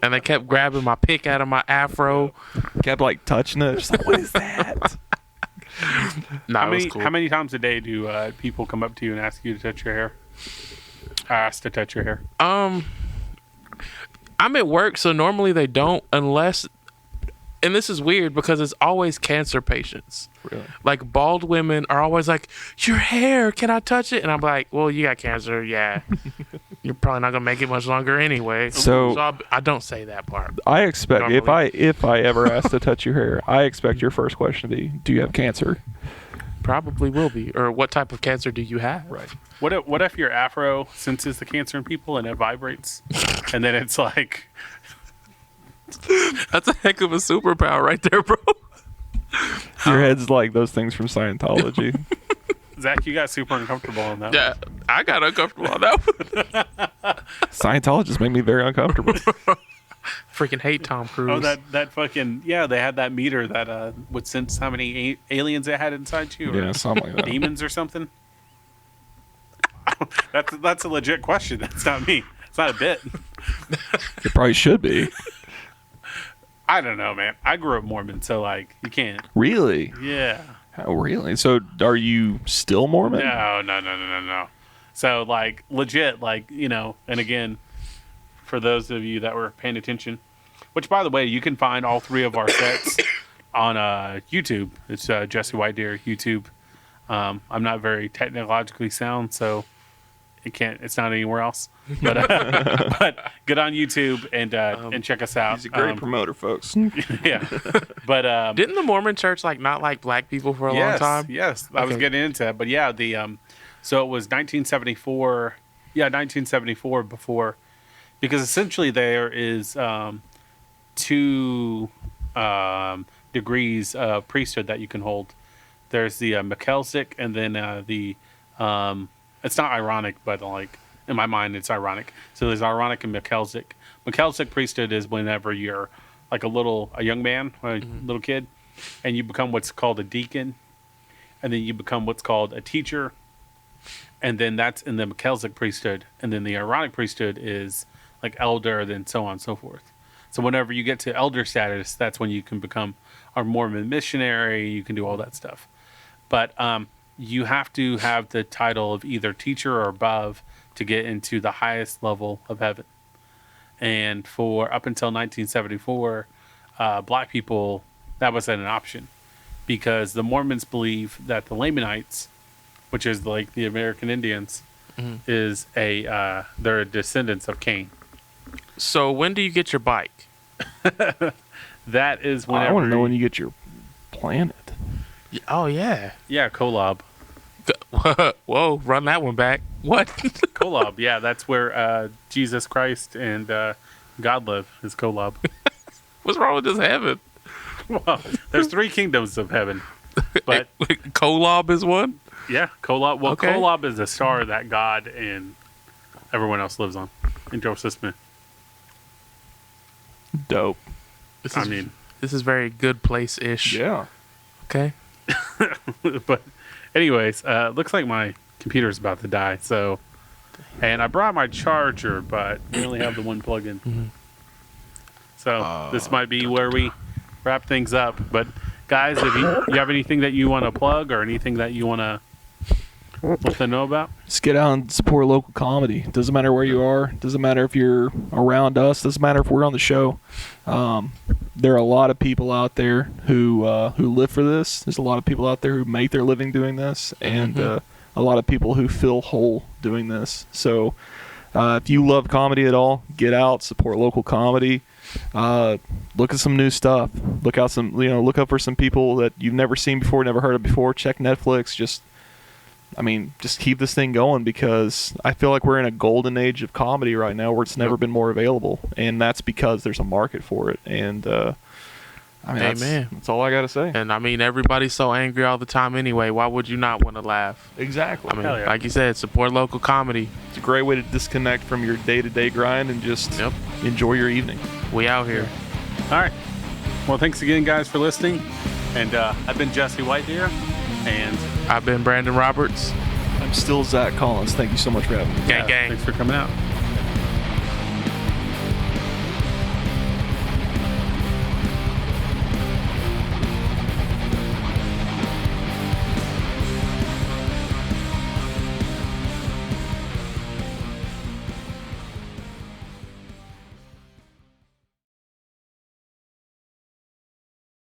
And they kept grabbing my pick out of my afro. Kept like touching it. Just like, what is that? Nah, it was cool. How many times a day do people come up to you and ask you to touch your hair? Ask to touch your hair. I'm at work, so normally they don't unless, and this is weird because it's always cancer patients. Really? Like bald women are always like, your hair, can I touch it? And I'm like, well, you got cancer, yeah. You're probably not gonna make it much longer anyway. So- I don't say that part. I expect Normally. if I ever ask to touch your hair, I expect your first question to be, do you have cancer? Probably will be. Or what type of cancer do you have? Right. What if your afro senses the cancer in people and it vibrates, and then it's like, That's a heck of a superpower right there, bro. Your head's like those things from Scientology. Zach, you got super uncomfortable on that. Yeah, I got uncomfortable on that one. Scientologists make me very uncomfortable. Freaking hate Tom Cruise. Oh, that fucking yeah! They had that meter that would sense how many aliens it had inside you, or Yeah, something like that. demons or something. That's a legit question. That's not me. It's not a bit. It probably should be. I don't know, man. I grew up Mormon, so like you can't. Really? Yeah. Oh, really? So are you still Mormon? No. So like legit, like and again, for those of you that were paying attention, which by the way, you can find all three of our sets on YouTube. It's Jesse White Deer YouTube. I'm not very technologically sound, so it's not anywhere else. But but get on YouTube and check us out. He's a great promoter, folks. Yeah. But Didn't the Mormon church not like black people for a long time? Yes, I was Okay. getting into it, but yeah, so it was 1974. Yeah, 1974 before, because essentially there is two degrees of priesthood that you can hold. There's the Melchizedek, and then the it's not ironic, but like in my mind it's ironic. So there's Aaronic and Melchizedek. Melchizedek priesthood is whenever you're like a young man, a little kid, and you become what's called a deacon. and then you become what's called a teacher, and then that's in the Melchizedek priesthood, and then the Aaronic priesthood is like elder, then so on and so forth. So whenever you get to elder status, that's when you can become a Mormon missionary. You can do all that stuff, but you have to have the title of either teacher or above to get into the highest level of heaven. And for up until 1974, black people, that wasn't an option, because the Mormons believe that the Lamanites, which is like the American Indians, is they're descendants of Cain. So when do you get your bike? That is whenever. I want to know when you get your planet. Oh yeah. Yeah, Kolob. Whoa, run that one back. What? Kolob, yeah, that's where Jesus Christ and God live, is Kolob. What's wrong with this heaven? Well, there's 3 kingdoms of heaven. But Kolob is one? yeah, Kolob. Well, Okay. Kolob is a star that God and everyone else lives on in Joseph Smith. Dope. This I is, mean, this is very good place-ish. Yeah. Okay. but anyways, looks like my computer's about to die. So, and I brought my charger, but we only have the one plug-in. So this might be where we wrap things up. But guys, if you have anything that you want to plug or anything that you want to let them know about, Just get out and support local comedy. Doesn't matter where you are. Doesn't matter if you're around us. Doesn't matter if we're on the show. There are a lot of people out there who live for this. There's a lot of people out there who make their living doing this, and a lot of people who feel whole doing this. So if you love comedy at all, get out, support local comedy. Look at some new stuff. Look out look up for some people that you've never seen before, never heard of before. Check Netflix. Just keep this thing going, because I feel like we're in a golden age of comedy right now where it's never been more available, and that's because there's a market for it. And Amen. That's all I got to say. And I mean, everybody's so angry all the time anyway. Why would you not want to laugh? Exactly. I mean, Hell yeah. like you said, support local comedy. It's a great way to disconnect from your day-to-day grind and just Yep. enjoy your evening. We out here. all right. Well, thanks again, guys, for listening. And I've been Jesse White Deer, and I've been Brandon Roberts. I'm still Zach Collins. Thank you so much for having me. Gang, gang. thanks for coming out.